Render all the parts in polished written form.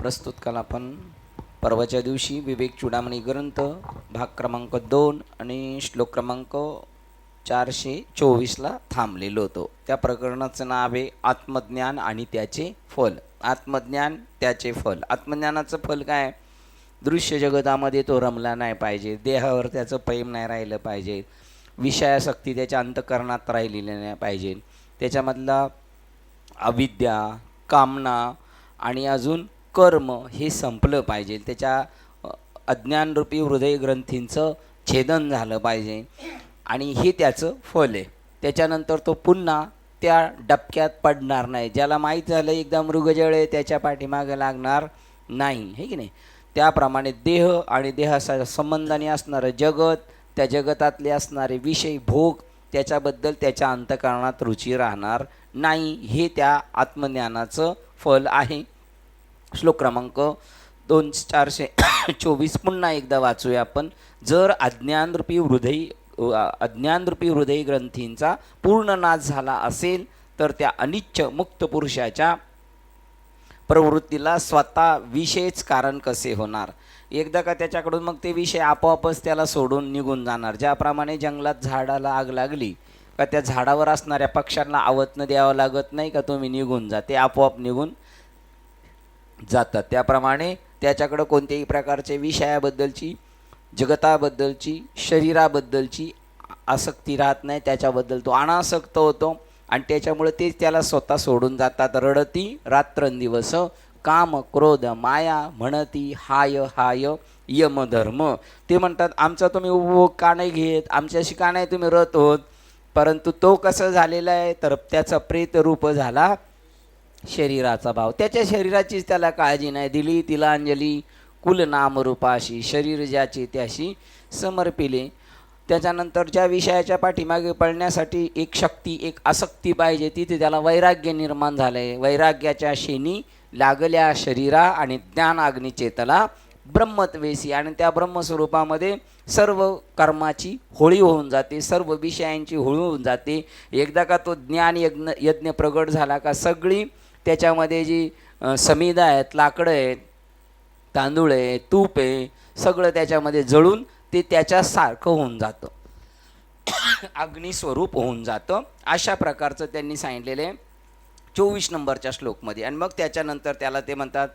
प्रस्तुत काल आपण परवाच्या दिवशी विवेक चूडामणी ग्रंथ भाग क्रमांक 2 आणि श्लोक क्रमांक 424ला थांबलेलो होतो. त्या प्रकरणाचं नाव आहे आत्मज्ञान आणि त्याचे फल. आत्मज्ञान त्याचे फल. आत्मज्ञानाचं फल काय? दृश्य जगतामध्ये तो रमला नाही पाहिजे, देहावर त्याचं प्रेम नाही राहिलं पाहिजे, विषयासक्ती त्याच्या अंतःकरणात राहिलेली नाही पाहिजे, त्याच्यामधला अविद्या, कामना आणि अजून कर्म हे संपलं पाहिजे, त्याच्या अज्ञानरूपी हृदय ग्रंथींचं छेदन झालं पाहिजे आणि हे त्याचं फल आहे. त्याच्यानंतर तो पुन्हा त्या डबक्यात पडणार नाही. ज्याला माहीत झालं एकदा मृगजळ आहे त्याच्या पाठीमागे लागणार नाही, हे की नाही. त्याप्रमाणे देह आणि देहाच्या संबंधाने असणारं जगत, त्या जगतातले असणारे विषय भोग, त्याच्याबद्दल त्याच्या अंतःकरणात रुची राहणार नाही. हे त्या आत्मज्ञानाचं फल आहे. श्लोक क्रमांक 424 पुन्हा एकदा वाचूया आपण. जर अज्ञानरूपी हृदय ग्रंथींचा पूर्ण नाश झाला असेल तर त्या अनिच्छ मुक्त पुरुषाच्या प्रवृत्तीला स्वतः विषयच कारण कसे होणार? एकदा का त्याच्याकडून मग ते विषय आपोआपच त्याला सोडून निघून जाणार. ज्याप्रमाणे जंगलात झाडाला आग लागली का त्या झाडावर असणाऱ्या पक्ष्यांना आवतनं द्यावं लागत नाही का, तुम्ही निघून जा, ते आपोआप निघून जातात. त्याप्रमाणे त्याच्याकडं कोणत्याही प्रकारचे विषयाबद्दलची, जगताबद्दलची, शरीराबद्दलची आसक्ती राहत नाही. त्याच्याबद्दल तो अनासक्त होतो आणि त्याच्यामुळे तेच त्याला स्वतः सोडून जातात. रडती रात्रंदिवस काम क्रोध माया म्हणती हाय हाय यमधर्म. ते म्हणतात आमचा तुम्ही उपभोग का नाही घेत, आमच्याशी का नाही तुम्ही रत होत. परंतु तो कसं झालेला आहे तर त्याचा प्रेत रूप झाला शरीराचा भाव. त्याच्या शरीराचीच त्याला काळजी नाही. दिली तिला अंजली कुल नाम रूपाशी, शरीर ज्याचे त्याशी समर्पिले. त्याच्यानंतर ज्या विषयाच्या पाठीमागे पळण्यासाठी एक शक्ती, एक आसक्ती पाहिजे, तिथे त्याला वैराग्य निर्माण झालं आहे. वैराग्याच्या शेणी लागल्या शरीरा आणि ज्ञान अग्निचेतला ब्रह्मत्वेसी. आणि त्या ब्रह्मस्वरूपामध्ये सर्व कर्माची होळी होऊन जाते, सर्व विषयांची होळी होऊन जाते. एकदा का तो ज्ञान यज्ञ प्रगट झाला का सगळी त्याच्यामध्ये जी समिधा आहेत, लाकडं आहेत, तांदूळ आहे, तूप आहे, सगळं त्याच्यामध्ये जळून ते त्याच्यासारखं होऊन जातं, अग्निस्वरूप होऊन जातं. अशा प्रकारचं त्यांनी सांगितलेलं आहे 24 नंबरच्या श्लोकमध्ये. आणि मग त्याच्यानंतर त्याला ते म्हणतात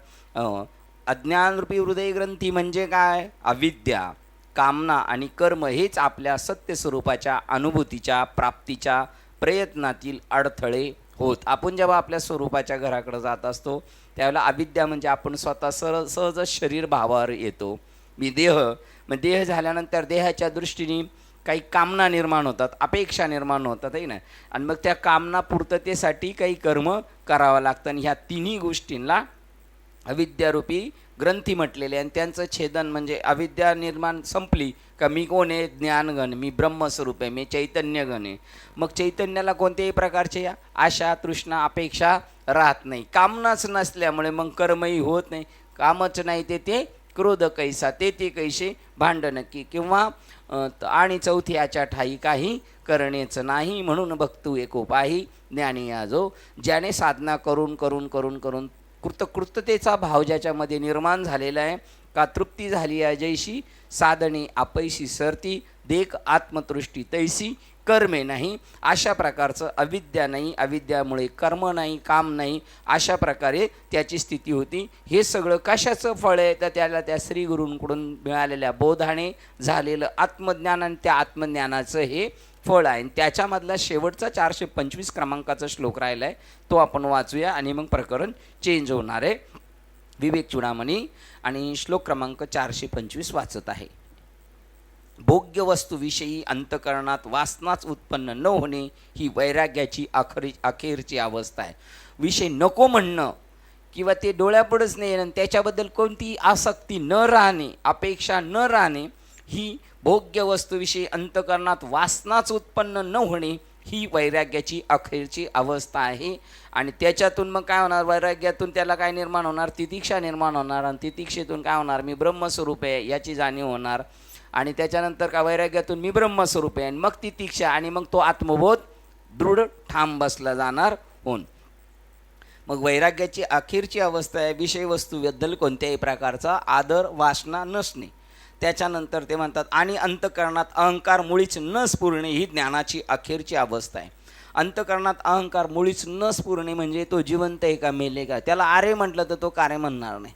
अज्ञानरूपी हृदय ग्रंथी म्हणजे काय? अविद्या, कामना आणि कर्म हेच आपल्या सत्यस्वरूपाच्या अनुभूतीच्या प्राप्तीच्या प्रयत्नातील अडथळे होत. आपण जेव्हा आपल्या स्वरूपाच्या घराकडे जात असतो त्यावेळेला अविद्या म्हणजे आपण स्वतः सहजच शरीर भावावर येतो. मी देह, मग देह झाल्यानंतर देहाच्या दृष्टीने काही कामना निर्माण होतात, अपेक्षा निर्माण होतात, आहे ना. आणि मग त्या कामना पूर्ततेसाठी काही कर्म करावं लागतं. आणि ह्या तिन्ही गोष्टींना अविद्यारूपी ग्रंथी म्हटलेले. आणि त्यांचं छेदन म्हणजे अविद्या निर्माण संपली का मी कोण आहे? ज्ञानगण, मी ब्रह्मस्वरूप आहे, मी चैतन्यगण आहे. मग चैतन्याला कोणत्याही प्रकारचे आशा तृष्णा अपेक्षा राहत नाही. कामनाच नसल्यामुळे मग कर्मही होत नाही. कामच नाही ते क्रोध कैसा ते कैसे भांडण की किंवा आणि चौथी याच्या ठाई काही करणेच नाही. म्हणून भक्तू एकोपाही ज्ञानी याजो. ज्याने साधना करून करून करून करून कृतकृत्यतेचा भाव ज्याच्यामध्ये निर्माण झालेला आहे का तृप्ती झाली आहे जैशी साधने आपैशी सरती देख आत्मतृष्टी तैसी कर्मे नाही. अशा प्रकारचं अविद्या नाही, अविद्यामुळे कर्म नाही, काम नाही, अशा प्रकारे त्याची स्थिती होती. हे सगळं कशाचं फळ आहे तर त्याला त्या श्रीगुरूंकडून मिळालेल्या बोधाने झालेलं आत्मज्ञान आणि त्या आत्मज्ञानाचं हे फळ आहे. त्याच्यामधला शेवटचा 425 क्रमांकाचा श्लोक राहिला आहे, तो आपण वाचूया आणि मग प्रकरण चेंज होणार आहे. विवेक चूडामणी आणि श्लोक क्रमांक 425 वाचत आहे. भोग्य वस्तूविषयी अंतःकरणात वासनाच उत्पन्न न होणे ही वैराग्याची अखेरची अवस्था आहे. विषय नको म्हणणं किंवा ते डोळ्यापुढंच नाही येणं, त्याच्याबद्दल कोणतीही आसक्ती न राहणे, अपेक्षा न राहणे, ही भोग्य वस्तूविषयी अंतःकरणात वासनाच उत्पन्न न होणे ही वैराग्याची अखेरची अवस्था आहे. आणि त्याच्यातून मग काय होणार? वैराग्यातून त्याला काय निर्माण होणार? तितिक्षा निर्माण होणार. आणि तितिक्षेतून काय होणार? मी ब्रह्मस्वरूप आहे याची जाणीव होणार. आणि त्याच्यानंतर का वैराग्यातून मी ब्रह्मस्वरूप आहे, आणि मग तितिक्षा, आणि मग तो आत्मबोध दृढ ठाम बसला जाणार होऊन. मग वैराग्याची अखेरची अवस्था आहे विषयवस्तूबद्दल कोणत्याही प्रकारचा आदर वासना नसणे. त्याच्यानंतर ते म्हणतात आणि अंतःकरणात अहंकार मुळीच न स्फुरणे ही ज्ञानाची अखेरची अवस्था आहे. अंतःकरणात अहंकार मुळीच न स्फुरणे म्हणजे तो जिवंत आहे का मेले का, त्याला आरे म्हटलं तर तो कार्य म्हणणार नाही.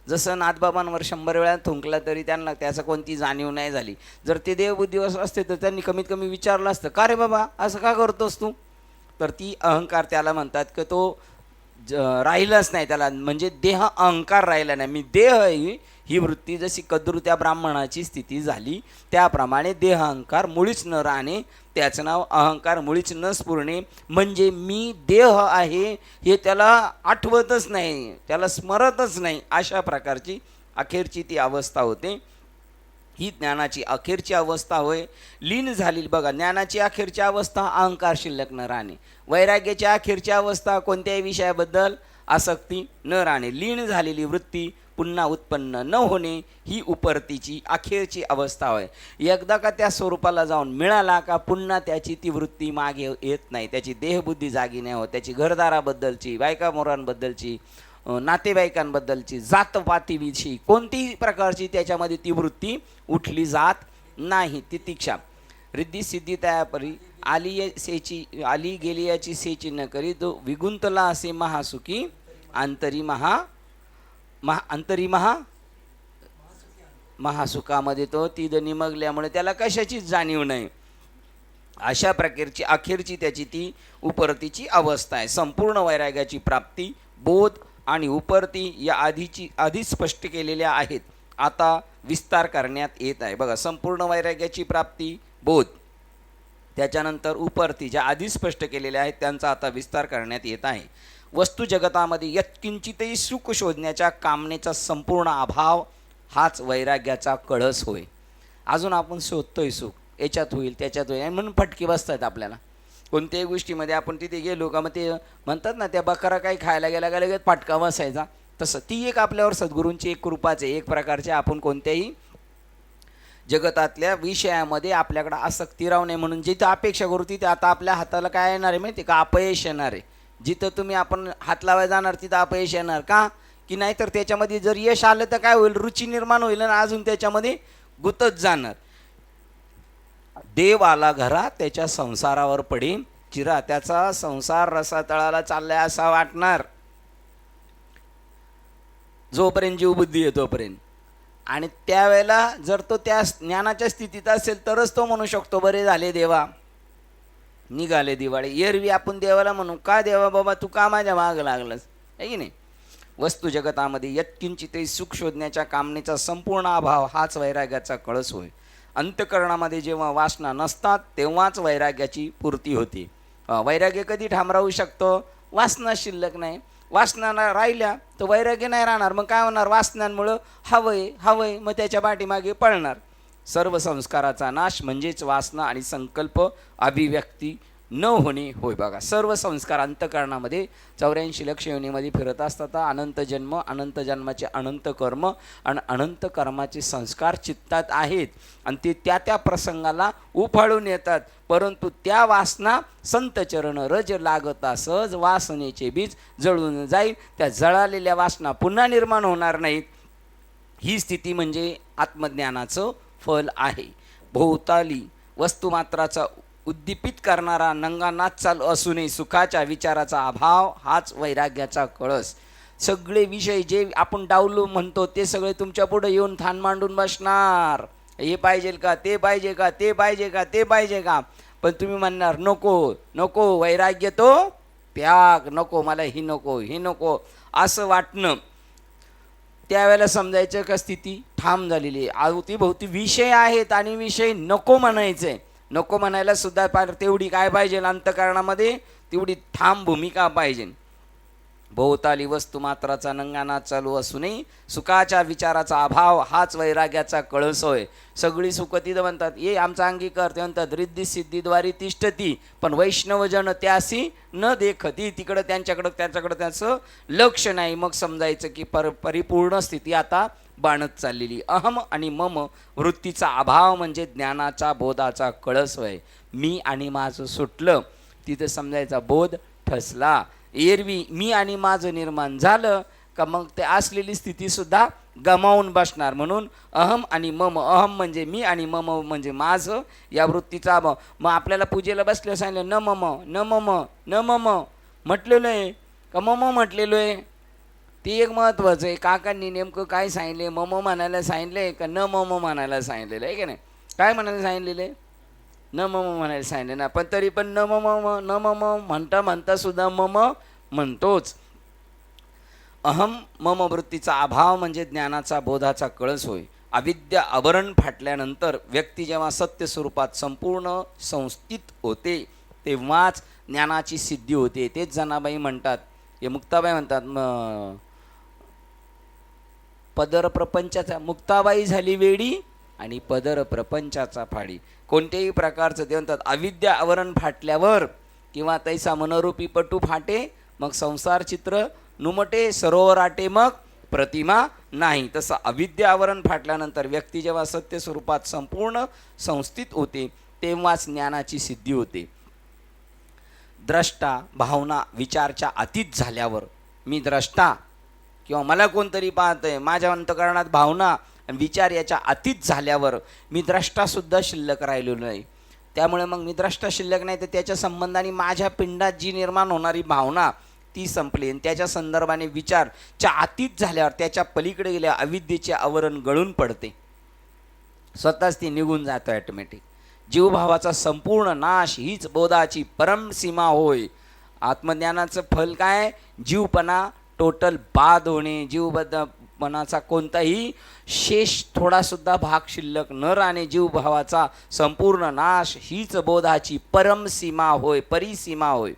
जसं नाथबाबांवर 100 वेळा थुंकला तरी त्यांना त्याचं कोणती जाणीव नाही झाली. जर ते देवबुद्धीवर असते तर त्यांनी कमीत कमी विचारलं असतं, का रे बाबा असं का करतोस तू. तर ती अहंकार त्याला म्हणतात की तो राहिलाच नाही त्याला, म्हणजे देह अहंकार राहिला नाही. मी देह आहे ही वृत्ती जशी कद्रू त्या ब्राह्मणाची स्थिती झाली त्याप्रमाणे देह अहंकार मुळीच न राहणे, त्याचं नाव अहंकार मुळीच न स्फुरणे. म्हणजे मी देह आहे हे त्याला आठवतच नाही, त्याला स्मरतच नाही, अशा प्रकारची अखेरची ती अवस्था होते. ही ज्ञानाची अखेरची अवस्था होय. लीन झालेली बघा, ज्ञानाची अखेरची अवस्था अहंकार शिल्लक न राहणे. वैराग्याची अखेरची अवस्था कोणत्याही विषयाबद्दल आसक्ती न राहणे. लीन झालेली वृत्ती पुन्हा उत्पन्न न होणे ही उपरतीची अखेरची अवस्था होय. एकदा का त्या स्वरूपाला जाऊन मिळाला का पुन्हा त्याची ती वृत्ती मागे येत नाही. त्याची देहबुद्धी जागी नाही होत. त्याची घरदाराबद्दलची, बायका मोरांबद्दलची, नातेवाईकांबद्दलची, जातपातीविषयी कोणतीही प्रकारची त्याच्यामध्ये ती वृत्ती उठली जात नाही. तितिक्षा रिद्धी सिद्धी तयापरी आली गेली याची सेची न करी तो विगुंतला असे महासुखी अंतरी महासुखामध्ये तो तिद निमगल्यामुळे त्याला कशाचीच जाणीव नाही. अशा प्रकारची अखेरची त्याची ती उपरतीची अवस्था आहे. संपूर्ण वैराग्याची प्राप्ती बोध आणि उपरती या आधीच स्पष्ट केलेल्या आहेत, आता विस्तार करण्यात येत आहे. बघा, संपूर्ण वैराग्याची प्राप्ती बोध, त्याच्यानंतर उपरती ज्या आधी स्पष्ट केलेल्या आहेत त्यांचा आता विस्तार करण्यात येत आहे. वस्तू जगतामध्ये यत्किंचितही सुख शोधण्याच्या कामनेचा संपूर्ण अभाव हाच वैराग्याचा कळस होय. अजून आपण शोधतोय सुख, याच्यात होईल त्याच्यात होईल म्हणून फटके बसतात आपल्याला. कोणत्याही गोष्टीमध्ये आपण तिथे गेलो का मग ते म्हणतात ना, त्या बकरा काही खायला गेला का लगेच फटका बसायचा, तसं ती एक आपल्यावर सद्गुरूंची एक कृपाच आहे. एक प्रकारचे आपण कोणत्याही जगतातल्या विषयामध्ये आपल्याकडं आसक्ती राहू नये म्हणून जिथं अपेक्षा करू तिथे आता आपल्या हाताला काय येणार आहे माहिती का, अपयश येणार आहे. जिथं तुम्ही आपण हात लावायला जाणार तिथं अपयश येणार का की नाही, तर त्याच्यामध्ये जर यश आलं तर काय होईल, रुची निर्माण होईल आणि अजून त्याच्यामध्ये गुतत जाणार. देव आला घरा त्याच्या संसारावर पडेन चिरा, त्याचा संसार रसातळाला चाललाय असा वाटणार जोपर्यंत जीवबुद्धी आहे तोपर्यंत. आणि त्यावेळेला जर तो त्या ज्ञानाच्या स्थितीत असेल तरच तो म्हणू शकतो बरे झाले देवा निघाले दिवाळी. एरवी आपण देवाला म्हणू, का देवा बाबा तू का माझ्या माग लागलास, आहे की नाही. वस्तू जगतामध्ये यत्किंचितही सुख शोधण्याच्या कामनेचा संपूर्ण अभाव हाच वैराग्याचा कळस होय. अंतःकरणामध्ये जेव्हा वासना नसतात तेव्हाच वैराग्याची पूर्ती होते. वैराग्य कधी ठाम राहू शकतो, वासना शिल्लक नाही. वासना राहिल्या तर वैराग्य नाही राहणार. मग काय होणार, वासनांमुळं हवंय मग त्याच्या पाठीमागे पळणार. सर्व संस्काराचा नाश म्हणजेच वासना आणि संकल्प अभिव्यक्ती न होणे होय. बघा, सर्व संस्कार अंतःकरणामध्ये 84 लक्ष योनीमध्ये फिरत असतात. अनंत जन्म, अनंत जन्माचे अनंत कर्म आणि अनंत कर्माचे संस्कार चित्तात आहेत आणि ते त्या प्रसंगाला उफाळून येतात. परंतु त्या वासना संत चरण रज लागता सहज वासनेचे बीज जळून जाईल. त्या जळालेल्या वासना पुन्हा निर्माण होणार नाहीत. ही स्थिती म्हणजे आत्मज्ञानाचं फल आहे. भोवताली वस्तुमात्राचा उद्दीपित करणारा नंगानाच चालू असूनही सुखाच्या विचाराचा अभाव हाच वैराग्याचा कळस. सगळे विषय जे आपण डावलू म्हणतो ते सगळे तुमच्या पुढे येऊन थान मांडून बसणार. हे पाहिजे का, ते पाहिजे का, ते पाहिजे का, ते पाहिजे का, पण तुम्ही म्हणणार नको वैराग्य तो त्याग, नको मला ही नको ही नको असं वाटणं. त्यावेळेला समजायचं का स्थिती ठाम झालेली आहे. अवतीभोवती विषय आहेत आणि विषय नको म्हणायचे. नको म्हणायला सुद्धा तेवढी काय पाहिजे, अंतःकरणामध्ये तेवढी ठाम भूमिका पाहिजे. भोवताली वस्तुमात्राचा नंगानाच चालू असूनही सुखाच्या विचाराचा अभाव हाच वैराग्याचा कळस होय. सगळी सुख तिथं म्हणतात ये आमचा अंगीकार, ते म्हणतात रिद्धी सिद्धीद्वारी तिष्ठती पण वैष्णवजन त्यासी न देखती. तिकडं त्यांच्याकडं त्याचं लक्ष नाही. मग समजायचं की परिपूर्ण स्थिती आता बाणत चाललेली. अहम आणि मम वृत्तीचा अभाव म्हणजे ज्ञानाचा बोधाचा कळस होय. मी आणि माझं सुटलं तिथं समजायचा बोध ठसला. एरवी मी आणि माझं निर्माण झालं का मग ते असलेली स्थितीसुद्धा गमावून बसणार. म्हणून अहम आणि मम, अहम म्हणजे मी आणि मम म्हणजे माझं, या वृत्तीचा अभाव. मग आपल्याला पूजेला बसलं सांगितलं न मम न मम न मम म्हटलेलं आहे का मम म्हटलेलो आहे, ते एक महत्त्वाचं आहे. काकांनी नेमकं काय सांगितले, मम म्हणायला सांगितलं आहे का न मम म्हणायला सांगितलेलं आहे की नाही? काय म्हणायला सांगितलेलं आहे? न मम म्हणायला सांगितले ना, पण तरी पण न मम न मम म्हणता म्हणता सुद्धा मम म्हणतोच. अहम मम वृत्तीचा अभाव म्हणजे ज्ञानाचा बोधाचा कळस होय. अविद्या आवरण फाटल्यानंतर व्यक्ती जेव्हा सत्य स्वरूपात संपूर्ण संस्थित होते तेव्हाच ज्ञानाची सिद्धी होते. तेच जनाबाई म्हणतात, हे मुक्ताबाई म्हणतात, पदर प्रपंचाचा मुक्ताबाई झाली वेडी आणि पदर प्रपंचाचा फाडी. कोणत्याही प्रकारचं ते म्हणतात अविद्या आवरण फाटल्यावर किंवा तैसा मनोरूपी पटू फाटे, मग संसार चित्र नुमटे सरोवर आटे मग प्रतिमा नाही. तसं अविद्या आवरण फाटल्यानंतर व्यक्ती जेव्हा सत्य स्वरूपात संपूर्ण संस्थित होते तेव्हाच ज्ञानाची सिद्धी होते. द्रष्टा भावना विचारच्या अतीत झाल्यावर, मी द्रष्टा किंवा मला कोणतरी पाहतंय, माझ्या अंतकरणात भावना विचार याच्या अतीत झाल्यावर मी द्रष्टासुद्धा शिल्लक राहिलेलो नाही. त्यामुळे मग मी द्रष्टा शिल्लक नाही तर त्याच्या संबंधाने माझ्या पिंडात जी निर्माण होणारी भावना ती संपली आणि त्याच्या संदर्भाने विचारच्या अतीत झाल्यावर त्याच्या पलीकडे गेल्या अविद्येचे आवरण गळून पडते, स्वतःच ती निघून जातो ऑटोमॅटिक. जीवभावाचा संपूर्ण नाश हीच बोधाची परमसीमा होय. आत्मज्ञानाचं फल काय? जीवपणा टोटल बाद होणे, जीवबद्धपणाचा कोणताही शेष थोडासुद्धा भाग शिल्लक न राहणे, जीवभावाचा संपूर्ण नाश हीच बोधाची परमसीमा होय, परिसीमा होय.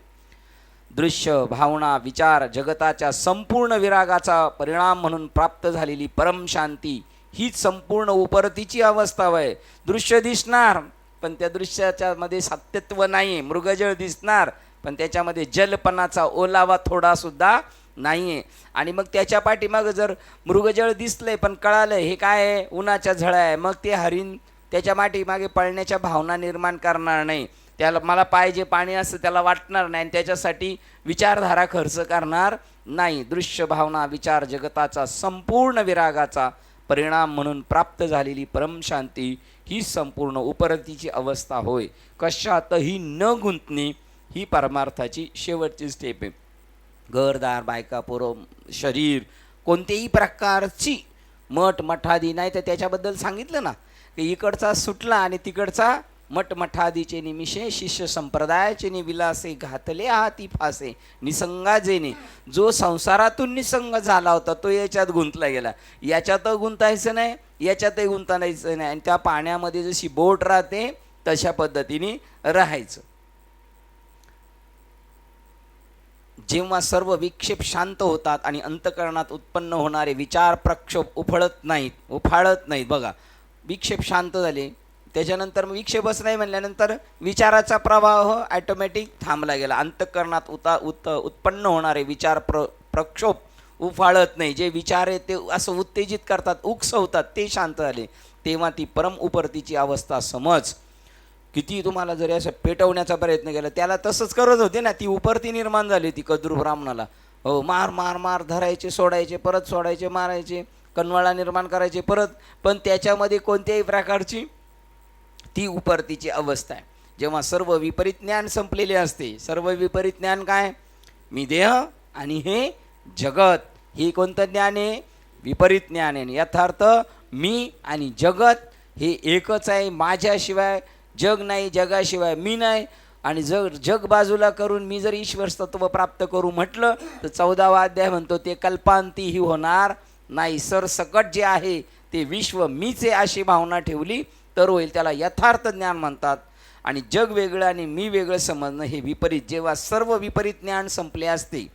दृश्य भावना विचार जगताच्या संपूर्ण विरागाचा परिणाम म्हणून प्राप्त झालेली परमशांती हीच संपूर्ण उपरतीची अवस्था आहे. दृश्य दिसणार पण त्या दृश्याच्या मध्ये सत्यत्व नाही, मृगजळ दिसणार पण त्याच्यामध्ये जलपणाचा ओलावा थोडासुद्धा नाही आहे. आणि मग त्याच्या पाठीमागं जर मृगजळ दिसलंय पण कळालं हे काय आहे, उन्हाच्या झळा आहे, मग ते हरिण त्याच्या पाठीमागे पळण्याच्या भावना निर्माण करणार नाही. त्याला मला पाहिजे पाणी असं त्याला वाटणार नाही आणि त्याच्यासाठी विचारधारा खर्च करणार नाही. दृश्य भावना विचार जगताचा संपूर्ण विरागाचा परिणाम म्हणून प्राप्त झालेली परमशांती ही संपूर्ण उपरतीची अवस्था होय. कशातही न गुंतणे ही परमार्थाची शेवटची स्टेप आहे. घरदार बायका पोरं शरीर कोणत्याही प्रकारची मठ मठादी नाही तर त्याच्याबद्दल सांगितलं ना की इकडचा सुटला आणि तिकडचा मठमठादीचे निमिषे शिष्य संप्रदायाचे निविलासे घातले हाती फासे निसंगा जेने. जो संसारातून निसंग झाला होता तो याच्यात गुंतला गेला, याच्यात गुंतायचं नाही याच्यातही गुंतायचं नाही आणि त्या पाण्यामध्ये जशी बोट राहते तशा पद्धतीने राहायचं. जेव्हा सर्व विक्षेप शांत होतात आणि अंतःकरणात उत्पन्न होणारे विचार प्रक्षोभ उफाळत नाहीत. बघा, विक्षेप शांत झाले त्याच्यानंतर विक्षेपच नाही म्हणल्यानंतर विचाराचा प्रवाह ॲटोमॅटिक थांबला गेला. अंतःकरणात उत्पन्न होणारे विचार प्रक्षोभ उफाळत नाही. जे विचार आहे ते असं उत्तेजित करतात, उकसवतात, ते शांत झाले. तेव्हा ती परम उपरतीची अवस्था समज. किती तुम्हाला जरी असं पेटवण्याचा प्रयत्न केला त्याला तसंच करत होते ना, ती उपरती निर्माण झाली ती कद्रू ब्राह्मणाला. हो, मार मार मार धरायचे सोडायचे परत सोडायचे मारायचे कनवाळा निर्माण करायचे परत, पण त्याच्यामध्ये कोणत्याही प्रकारची ती उपरतीची अवस्था आहे. जेव्हा सर्व विपरीत ज्ञान संपलेले असते. सर्व विपरीत ज्ञान काय? मी देह आणि हे जगत. हे कोणतं ज्ञान आहे? विपरीत ज्ञान आहे. यथार्थ मी आणि जगत हे एकच आहे. माझ्याशिवाय जग नाही, जगाशिवाय मी नाही. आणि जग बाजूला करून मी जर ईश्वर तत्व प्राप्त करू म्हटलं तर 14वा अध्याय म्हणतो ते कल्पांतीही होणार नाही. सरसकट जे आहे ते विश्व मीच आहे अशी भावना ठेवली तर होईल. त्याला यथार्थ ज्ञान म्हणतात. आणि जग वेगळं आणि मी वेगळं समजणं हे विपरीत. जेव्हा सर्व विपरीत ज्ञान संपले असते,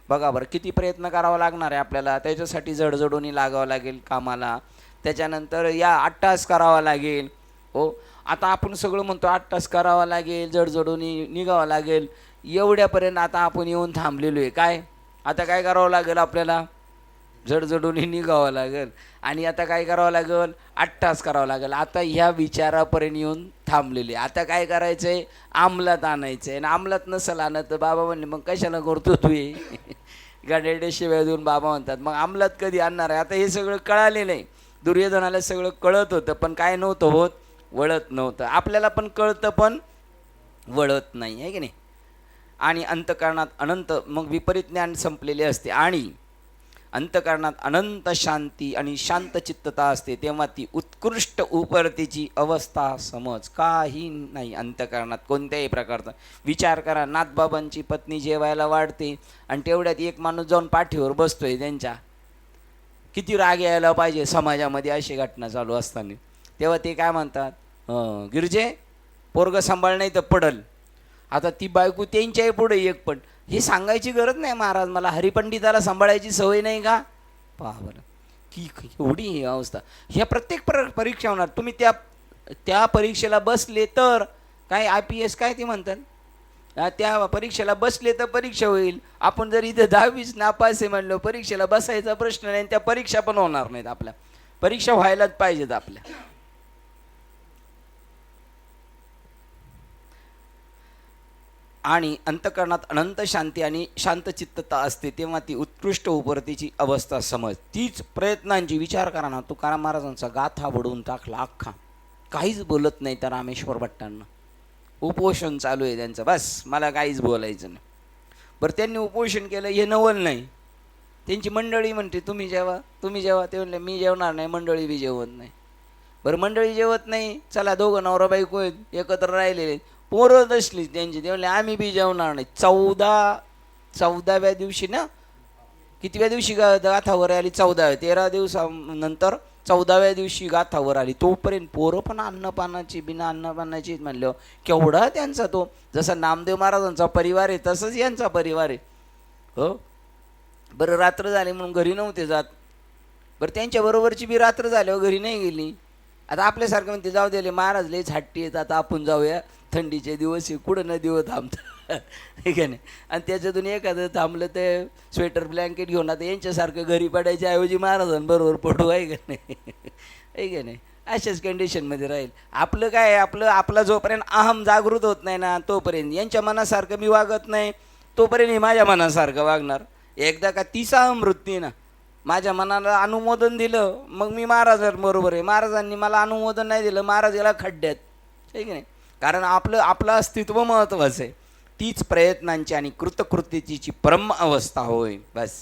बघा बरं किती प्रयत्न करावा लागणार आहे आपल्याला. त्याच्यासाठी जडजडोनी लागावं लागेल कामाला, त्याच्यानंतर या 8 तास करावा लागेल. हो, आता आपण सगळं म्हणतो 8 तास करावा लागेल, जडजडोनी निघावं लागेल. एवढ्यापर्यंत आता आपण येऊन थांबलेलो आहे. काय आता काय करावं लागेल आपल्याला? जडजडून निघावं लागेल आणि आता काय करावं लागेल, 8 तास करावं लागेल. आता ह्या विचारापर्यंत येऊन थांबलेले. आता काय करायचं आहे, अंमलात आणायचं आहे. आणि अंमलात नसेल आणत तर बाबा म्हणले मग कशाला करतो तू हे गाड्या शिव्या देऊन बाबा म्हणतात मग अंमलात कधी आणणार आहे. आता हे सगळं कळालेलं आहे. दुर्योधनाला सगळं कळत होतं पण काय नव्हतं होत, वळत नव्हतं. आपल्याला पण कळतं पण वळत नाही आहे की नाही. आणि अंतःकरणात अनंत, मग विपरीत ज्ञान संपलेले असते आणि अंतःकरणात अनंत शांती आणि शांतचित्तता असते, तेव्हा ती उत्कृष्ट उपरतीची अवस्था समज. काही नाही अंतःकरणात कोणत्याही प्रकारचा. विचार करा, नाथबाबांची पत्नी जेवायला वाढते आणि तेवढ्यात एक माणूस जाऊन पाठीवर बसतोय त्यांच्या. किती राग यायला पाहिजे समाजामध्ये अशी घटना चालू असताना. तेव्हा ते काय म्हणतात, गिरजे पोरगं सांभाळ नाही तर पडल. आता ती बायको त्यांच्याही पुढे एक पण हे सांगायची गरज नाही, महाराज मला हरिपंडिताला सांभाळायची सवय नाही का. पहा बरं की एवढी ही अवस्था. ह्या प्रत्येक परीक्षा होणार. तुम्ही त्या परीक्षेला बसले तर काय IPS काय ते म्हणतात, त्या परीक्षेला बसले तर परीक्षा होईल. आपण जर इथं 10वीच नापास आहे म्हणलो, परीक्षेला बसायचा प्रश्न नाही. त्या परीक्षा पण होणार नाहीत आपल्या. परीक्षा व्हायलाच पाहिजेत आपल्या. आणि अंतःकरणात अनंत शांती आणि शांतचित्तता असते, तेव्हा ती उत्कृष्ट उपरतीची अवस्था समज. तीच प्रयत्नांची. विचार करा ना, तुकाराम महाराजांचा गाथा बडवून टाकला अख्खा. काहीच बोलत नाही त्या रामेश्वर भट्टांना. उपोषण चालू आहे त्यांचं, बस मला काहीच बोलायचं नाही. बरं त्यांनी उपोषण केलं हे नवल नाही. त्यांची मंडळी म्हणते तुम्ही जेवा तुम्ही जेवा. ते म्हणले मी जेवणार नाही, मंडळी बी जेवत नाही. बरं मंडळी जेवत नाही, चला दोघं नवरा बायको आहेत एकत्र राहिलेले, पोरं दसली त्यांची. ते म्हणले आम्ही बी जेवणार नाही. 14व्या दिवशी ना, कितव्या दिवशी गाथावर आली, 14व्या, 13 दिवसानंतर 14व्या दिवशी गाथावर आली. तोपर्यंत पोरं पण अन्नपानाची बिना अन्नपानाची म्हणलं. केवढा त्यांचा तो, जसा नामदेव महाराजांचा परिवार आहे तसंच यांचा परिवार आहे. हो बरं रात्र झाली म्हणून घरी नव्हते जात. बरं त्यांच्याबरोबरची बी रात्र झाल्यावर घरी नाही गेली. आता आपल्यासारखं म्हणते जाऊ दिले महाराज लयच हट्टी आहेत, आता आपण जाऊया, थंडीचे दिवस आहे, कुठं नदीवर थांबतं ठीक आहे नाही. आणि त्याच्यातून एखादं थांबलं ते स्वेटर ब्लँकेट घेऊन आता यांच्यासारखं घरी पडायच्या ऐवजी महाराजांबरोबर पडू आहे का नाही आहे का नाही. अशाच कंडिशनमध्ये राहील आपलं. काय आपला जोपर्यंत अहम जागृत होत नाही ना, तोपर्यंत यांच्या मनासारखं मी वागत नाही, तोपर्यंत मी माझ्या मनासारखं वागणार. एकदा का 30 अहम वृत्ती ना, माझ्या मनाला अनुमोदन दिलं मग मी महाराजांबरोबर आहे. महाराजांनी मला अनुमोदन नाही दिलं, महाराज याला खड्ड्यात आहे की नाही. कारण आपलं अस्तित्व महत्त्वाचं आहे. तीच प्रयत्नांची आणि कृतकृतीची परम अवस्था होय. बस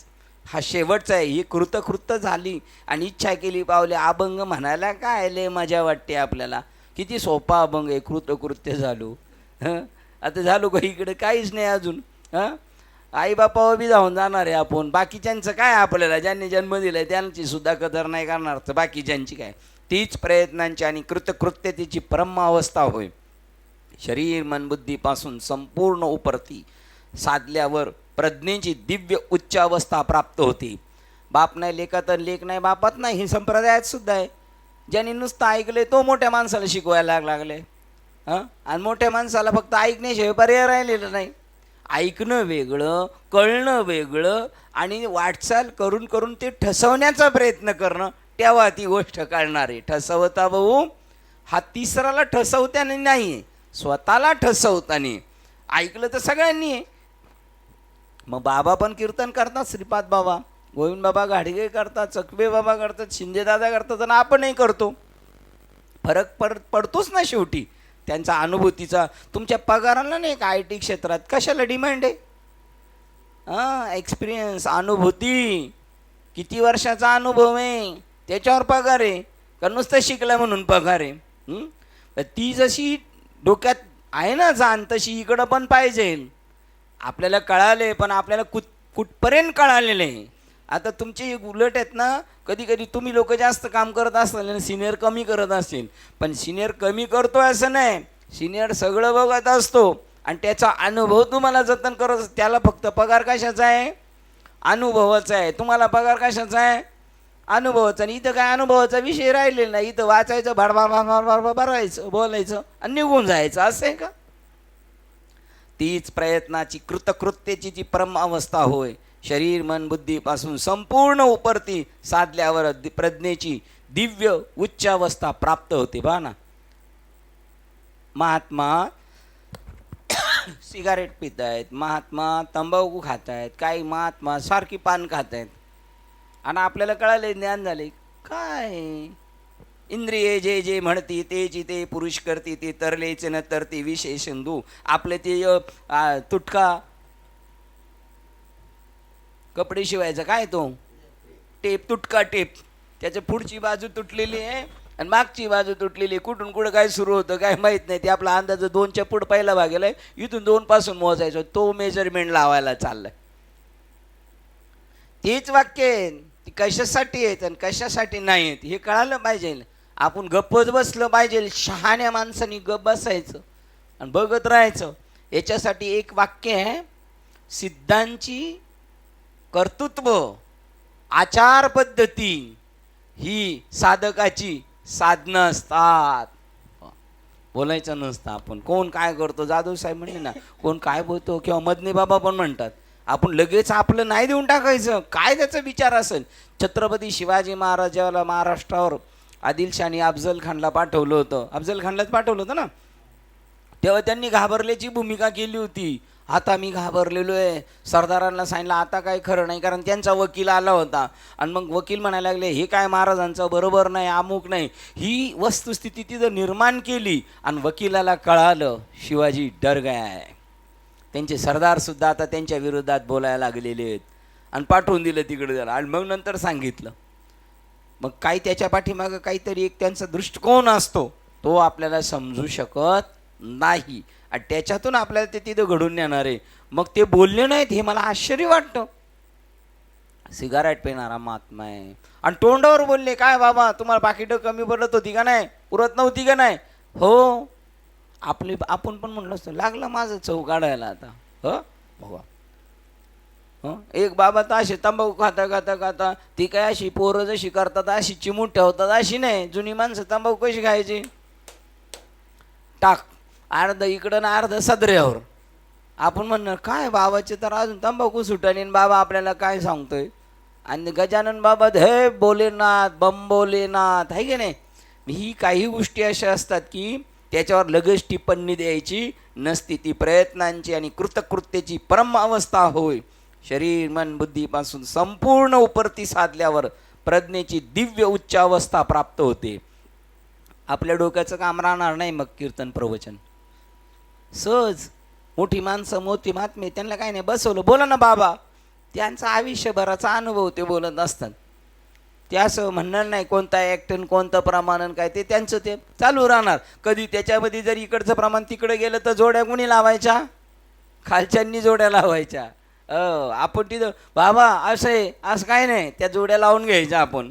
हा शेवटचा आहे. ही कृतकृत झाली आणि इच्छा केली पावले. अभंग म्हणायला काय लय मजा वाटते आपल्याला. किती सोपा अभंग आहे, कृतकृत्य झालो. आता झालो का इकडे काहीच नाही अजून. आई बापावर बी जाऊन जाणार आहे आपण. बाकीच्यांचं काय आपल्याला, ज्यांनी जन्म दिलाय त्यांची सुद्धा कदर नाही करणार तर बाकीच्यांची काय. तीच प्रयत्नांची आणि कृतकृत्यतेची परम अवस्था होय. शरीर मन बुद्धीपासून संपूर्ण उपरती साधल्यावर प्रज्ञेची दिव्य उच्च अवस्था प्राप्त होती. बाप नाही लेखात, लेख नाही बापात नाही, हे संप्रदायात सुद्धा आहे. ज्यांनी नुसतं ऐकले तो मोठ्या माणसाला शिकवायला लागले. आणि मोठ्या माणसाला फक्त ऐकण्याशिवाय पर्याय राहिलेलं नाही. ऐकणं वेगळं, कळणं वेगळं आणि वाटचाल करून करून ते ठसवण्याचा प्रयत्न करणं, तेव्हा ती गोष्ट कळणार आहे. ठसवता भाऊ हा तिसऱ्याला ठसवताना नाही, स्वतःला ठसवताना. ऐकलं तर सगळ्यांनी आहे. मग बाबा पण कीर्तन करतात, श्रीपाद बाबा, गोविंद बाबा घाडगे करतात, चकवे बाबा करतात, शिंदेदादा करतात आणि आपणही करतो. फरक पडतोच ना शेवटी त्यांचा अनुभूतीचा. तुमच्या पगाराला नाही का IT क्षेत्रात कशाला डिमांड आहे. एक्सपिरियन्स, अनुभूती, किती वर्षाचा अनुभव आहे त्याच्यावर पगार आहे का नुसतं शिकला म्हणून पगार आहे. ती जशी डोक्यात आहे ना जाण तशी इकडं पण पाहिजे. आपल्याला कळाले पण आपल्याला कुठपर्यंत कळालेलं आहे. आता तुमचे उलट आहेत ना, कधी कधी तुम्ही लोक जास्त काम करत असाल आणि सिनियर कमी करत असेल. पण सिनियर कमी करतोय असं नाही, सिनियर सगळं बघत असतो आणि त्याचा अनुभव तुम्हाला जतन करत. त्याला फक्त पगार कशाचा आहे, अनुभवाचा आहे. तुम्हाला पगार कशाचा आहे, अनुभवाचा. आणि इथं काय अनुभवाचा विषय राहिलेला नाही. इथं वाचायचं, भाडभा भरायचं, बोलायचं आणि निघून जायचं, असं आहे का. तीच प्रयत्नाची कृतकृत्यतेची परम अवस्था होय. शरीर मन बुद्धीपासून संपूर्ण उपरती साधल्यावर प्रज्ञेची दिव्य उच्चावस्था प्राप्त होते. पहा ना, महात्मा सिगारेट पित आहेत, महात्मा तंबाखू खात आहेत, काही महात्मा सारखी पान खात आहेत, आणि आपल्याला कळाले, ज्ञान झाले. काय इंद्रिये जे जे म्हणती ते जिते पुरुष करती ते तरलेच न तरते विषय सिंधू. आपले ते तुटका कपडे शिवायचा काय तो टेप, तुटका टेप, त्याच्या पुढची बाजू तुटलेली आहे आणि मागची बाजू तुटलेली आहे. कुठून कुठं काय सुरू होतं काय माहीत नाही. ते आपला अंदाज 2च्या पुढं पहिला भाग गेलाय, इथून 2 पासून मोजायचं, तो मेजरमेंट लावायला चाललाय. तेच वाक्य ती कशासाठी आहेत आणि कशासाठी नाही आहेत हे कळालं पाहिजे. आपण गप्पच बसलं पाहिजे. शहाण्या माणसांनी गप्प बसायचं आणि बघत राहायचं. याच्यासाठी एक वाक्य आहे, सिद्धांची कर्तृत्व आचार पद्धती ही साधकाची साधनं असतात. बोलायचं नसतं आपण. कोण काय करतो, जाधव साहेब म्हणले ना, कोण काय बोलतो, किंवा मदने बाबा पण म्हणतात, आपण लगेच आपलं नाही देऊन टाकायचं. काय त्याचा विचार असेल. छत्रपती शिवाजी महाराजाला महाराष्ट्रावर आदिलशाही अफजल खानला पाठवलं होतं, अफजल खानलाच पाठवलं होतं ना, तेव्हा त्यांनी घाबरल्याची भूमिका केली होती. आता मी घाबरलेलो आहे, सरदारांना सांगितलं आता काही खरं नाही, कारण त्यांचा वकील आला होता. आणि मग वकील म्हणायला लागले हे काय महाराजांचं बरोबर नाही, अमुक नाही. ही वस्तुस्थिती तिथं निर्माण केली आणि वकिलाला कळालं शिवाजी डर गया आहे. त्यांचे सरदारसुद्धा आता त्यांच्या विरोधात बोलायला लागलेले आहेत आणि पाठवून दिलं तिकडे जरा. आणि मग नंतर सांगितलं. मग काही त्याच्या पाठीमागं काहीतरी एक त्यांचा दृष्टिकोन असतो, तो आपल्याला समजू शकत नाही आणि त्याच्यातून आपल्याला ते तिथं घडून येणार आहे. मग ते बोलले नाहीत हे मला आश्चर्य वाटतं. सिगारेट पिणारा महात्मा आहे आणि तोंडावर बोलले, काय बाबा तुम्हाला पाकिटं कमी पडत होती का नाही, पुरत नव्हती का नाही. हो, आपण पण म्हणलं असतं लागलं माझं चव काढायला आता. बाबा एक बाबा तर अशी तंबाखू खाता खाता खाता ती काय अशी पोरं जशी करतात अशी चिमूट ठेवतात अशी नाही. जुनी माणसं तंबाखू कशी खायची, टाक अर्ध इकडं ना अर्ध सदऱ्यावर. आपण म्हणणार काय बाबाचे तर अजून तंबाखू सुटाने, बाबा आपल्याला काय सांगतोय. आणि गजानन बाबा हे बोलेनाथ बम बोलेनाथ आहे की नाही. ही काही गोष्टी अशा असतात की त्याच्यावर लगेच टिप्पणी द्यायची नसती. ती प्रयत्नांची आणि कृतकृत्येची परम अवस्था होय. शरीर मन बुद्धीपासून संपूर्ण उपरती साधल्यावर प्रज्ञेची दिव्य उच्च अवस्था प्राप्त होते. आपल्या डोक्याचं काम राहणार नाही. मग कीर्तन प्रवचन सहज, मोठी माणसं मोठी महात्मे त्यांना काय नाही, बसवलं बोला ना बाबा, त्यांचा आयुष्यभराचा अनुभव ते बोलत असतात. ते असं म्हणणार नाही कोणता ॲक्टन कोणतं प्रमाण काय, ते त्यांचं ते चालू राहणार. कधी त्याच्यामध्ये जर इकडचं प्रमाण तिकडे गेलं तर जोड्या कोणी लावायच्या, खालच्यांनी जोड्या लावायच्या. आपण तिथं बाबा असं आहे असं काय नाही, त्या जोड्या लावून घ्यायच्या आपण.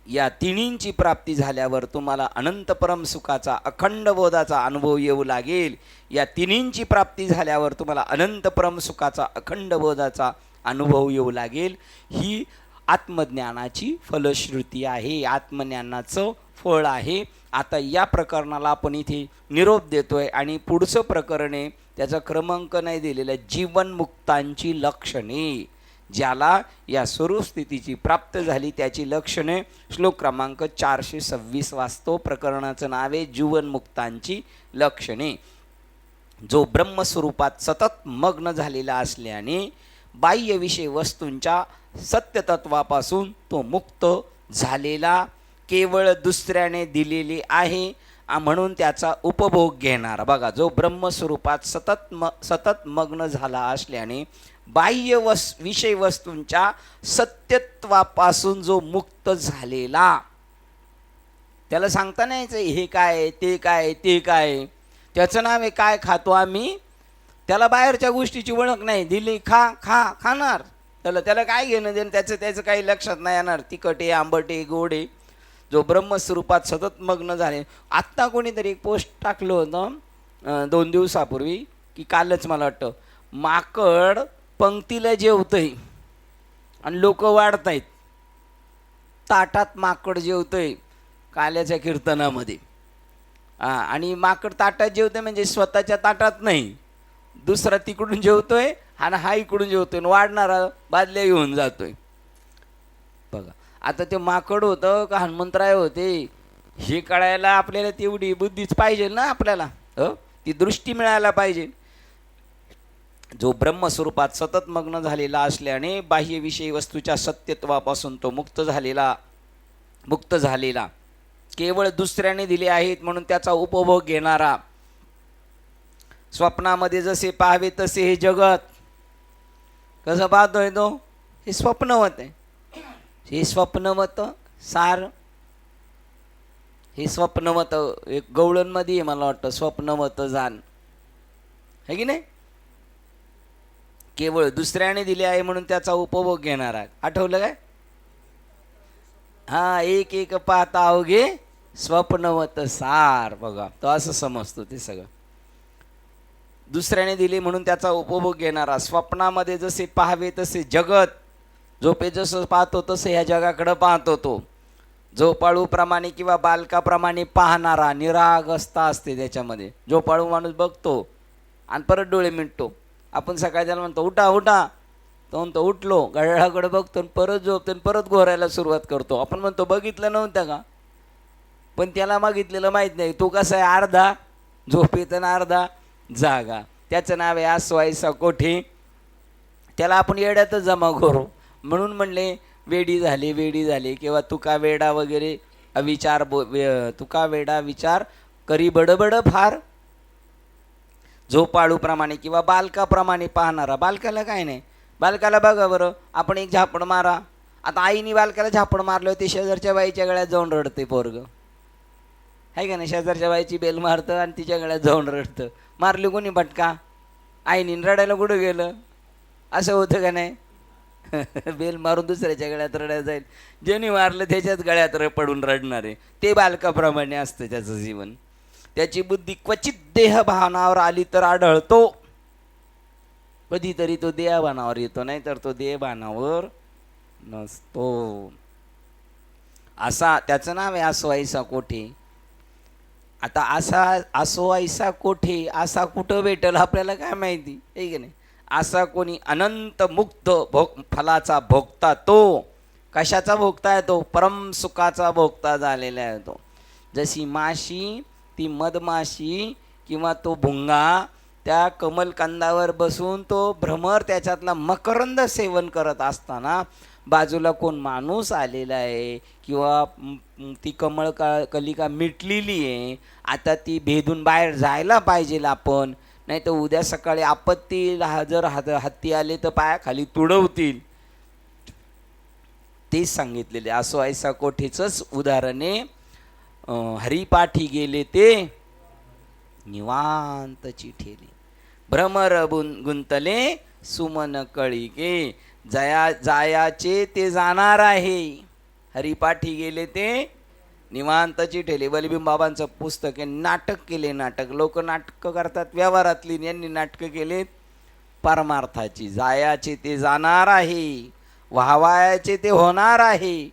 या तिन्हींची प्राप्ती झाल्यावर तुम्हाला अनंत परम सुखाचा अखंड बोधाचा अनुभव येऊ लागेल. या तिन्हींची प्राप्ती झाल्यावर तुम्हाला अनंत परम सुखाचा अखंड बोधाचा अनुभव येऊ लागेल. ही आत्मज्ञानाची फलश्रुती आहे, आत्मज्ञानाचं फळ आहे. आता या प्रकरणाला आपण इथे निरोप देतोय आणि पुढचं प्रकरण आहे, त्याचा क्रमांक नाही दिलेला, जीवनमुक्तांची लक्षणे. ज्याला या स्वरूपस्थितीची प्राप्त झाली त्याची लक्षणे. श्लोक क्रमांक 426 वाचतो. प्रकरणाचं नाव आहे जीवनमुक्तांची लक्षणे. जो ब्रह्मस्वरूपात सतत मग्न झालेला असल्याने बाह्य विषय वस्तूंच्या सत्यतत्वापासून तो मुक्त झालेला, केवळ दुसऱ्याने दिलेली आहे म्हणून त्याचा उपभोग घेणार. बघा, जो ब्रह्मस्वरूपात सतत मग्न झाला असल्याने बाह्य विषय वस्तूंच्या सत्यत्वापासून जो मुक्त झालेला, त्याला सांगता नाही यायचं हे काय ते काय ते काय, त्याचं नाव आहे काय खातो आम्ही, त्याला बाहेरच्या गोष्टीची ओळख नाही, दिली खाणार, त्याला काय घेणं देणं, त्याचं काही लक्षात नाही येणार. तिखटे आंबटे गोडे. जो ब्रह्मस्वरूपात सतत मग्न झाले. आत्ता कोणीतरी एक पोस्ट टाकलं होतं 2 दिवसापूर्वी की कालच मला वाटतं, माकड पंक्तीला जेवतंय आणि लोक वाढतायत. ताटात माकड जेवतंय काल्याच्या कीर्तनामध्ये. आणि माकड ताटात जेवतंय म्हणजे स्वतःच्या ताटात नाही, दुसरा तिकडून जेवतोय आणि हा इकडून जेवतोय आणि वाढणारा बादल्या घेऊन जातोय. बघा आता ते माकड होतं का हनुमंतराय होते हे कळायला आपल्याला तेवढी बुद्धीच पाहिजे ना आपल्याला, ती दृष्टी मिळायला पाहिजे. जो ब्रह्मस्वरूपात सतत मग्न झालेला असल्याने बाह्य विषयी वस्तूच्या सत्यत्वापासून तो मुक्त झालेला केवळ दुसऱ्याने दिले आहेत म्हणून त्याचा उपभोग घेणारा, स्वप्नामध्ये जसे पाहावे तसे हे जगत कसं पाहतोय तो, हे स्वप्नवत आहे. हे स्वप्नवत सार, हे स्वप्नवत एक गवळणमध्ये आहे मला वाटतं, स्वप्नवत जाण है की नाही. केवळ दुसऱ्याने दिले आहे म्हणून त्याचा उपभोग घेणारा. आठवलं काय? हा, एक एक पाहता अवघे स्वप्नवत सार. बघा तो असं समजतो ते सगळं. दुसऱ्याने दिले म्हणून त्याचा उपभोग घेणारा, स्वप्नामध्ये जसे पाहावे तसे जगत, झोपे जसं पाहतो तसं ह्या जगाकडं पाहतो तो. झोपाळूप्रमाणे किंवा बालकाप्रमाणे पाहणारा, निरागसता असते त्याच्यामध्ये. झोपाळू माणूस बघतो आणि परत डोळे मिटतो. आपण सकाळी त्याला म्हणतो उठा उठा, तो म्हणतो उठलो, घड्याळाकडे बघतो आणि परत झोपतो आणि परत घोरायला सुरुवात करतो. आपण म्हणतो बघितलं नव्हतं का, पण त्याला मागितलेलं माहीत नाही. तो कसा आहे, अर्धा झोपेत आणि अर्धा जागा. त्याचं नाव आहे आसवाईसा कोठी. त्याला आपण येड्यातच जमा करू म्हणून म्हणले वेडी झाली किंवा तुका वेडा वगैरे अविचार तुका वेडा विचार करी बडबड फार. झोपाळूप्रमाणे किंवा बालकाप्रमाणे पाहणारा. बालकाला काय नाही, बालकाला बघा बरं, आपण एक झापड मारा. आता आईने बालकाला झापड मारलं ते शेजारच्या बाईच्या गळ्यात जाऊन रडते पोरगं, आहे का नाही. शेजारच्या बाईची बेल मारतं आणि तिच्या गळ्यात जाऊन रडतं. मारली कोणी फटका, आईने, रडायला कुठं गेलं, असं होतं का नाही. बेल मारून दुसऱ्याच्या गळ्यात रडायला जाईल, ज्याने मारलं त्याच्याच गळ्यात पडून रडणारे. ते बालकाप्रमाणे असतं त्याचं जीवन. त्याची बुद्धी क्वचित देहभानावर आली तर आढळतो, कधीतरी तो देहभानावर येतो, नाही तर तो देहभानावर नसतो. असा त्याचं नाव आहे आसवाईसा कोठे. आता असा आसवाईसा कोठे असा कुठं भेटेल आपल्याला काय माहिती, आहे की नाही. असा कोणी अनंत मुक्त फलाचा भोगता, तो कशाचा भोगता आहे, तो परम सुखाचा भोगता झालेला आहे. तो जशी माशी, ती मधमाशी किंवा तो भुंगा त्या कमलकंदावर बसून तो भ्रमर त्याच्यातला मकरंद सेवन करत असताना बाजूला कोण माणूस आलेला आहे किंवा ती कलिका मिटलेली आहे, आता ती भेदून बाहेर जायला पाहिजे आपण, नाही तर उद्या सकाळी आपत्ती जर हत्ती आले तर पायाखाली तुडवतील. तेच सांगितलेले. असो ऐसा कोठेचंच उदाहरणे. हरिपाठी गेले ते निवांत चिठेली, भ्रमर गुंतले सुमन कळिके, जायाचे ते जाणार आहे. हरिपाठी गेले ते निवांत चिठेली. बलभीम बाबांचं पुस्तक आहे. नाटक केले, नाटक. लोक नाटकं करतात व्यवहारातली, यांनी नाटकं केलेत परमार्थाची. जायाचे ते जाणार आहे, व्हावायाचे ते होणार आहे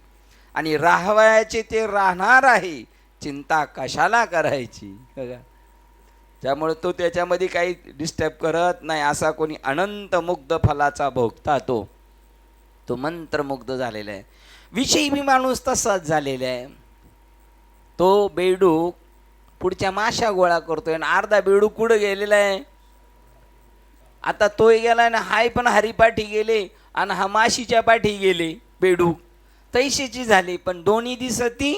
आणि राहावयाचे ते राहणार आहे. चिंता कशाला करायची. बघा, त्यामुळे तो त्याच्यामध्ये काही डिस्टर्ब करत नाही. असा कोणी अनंत मुग्ध फलाचा भोगता, तो मंत्रमुग्ध झालेला आहे. विषयी बी माणूस तसाच झालेला आहे. तो बेडूक पुढच्या माशा गोळा करतोय आणि अर्धा बेडूक कुठं गेलेला आहे. आता तोही गेला ना, हाय पण हरिपाठी गेले आणि हा माशीच्या पाठी गेले. बेडूक तैशीची झाली, पण दोन्ही दिसती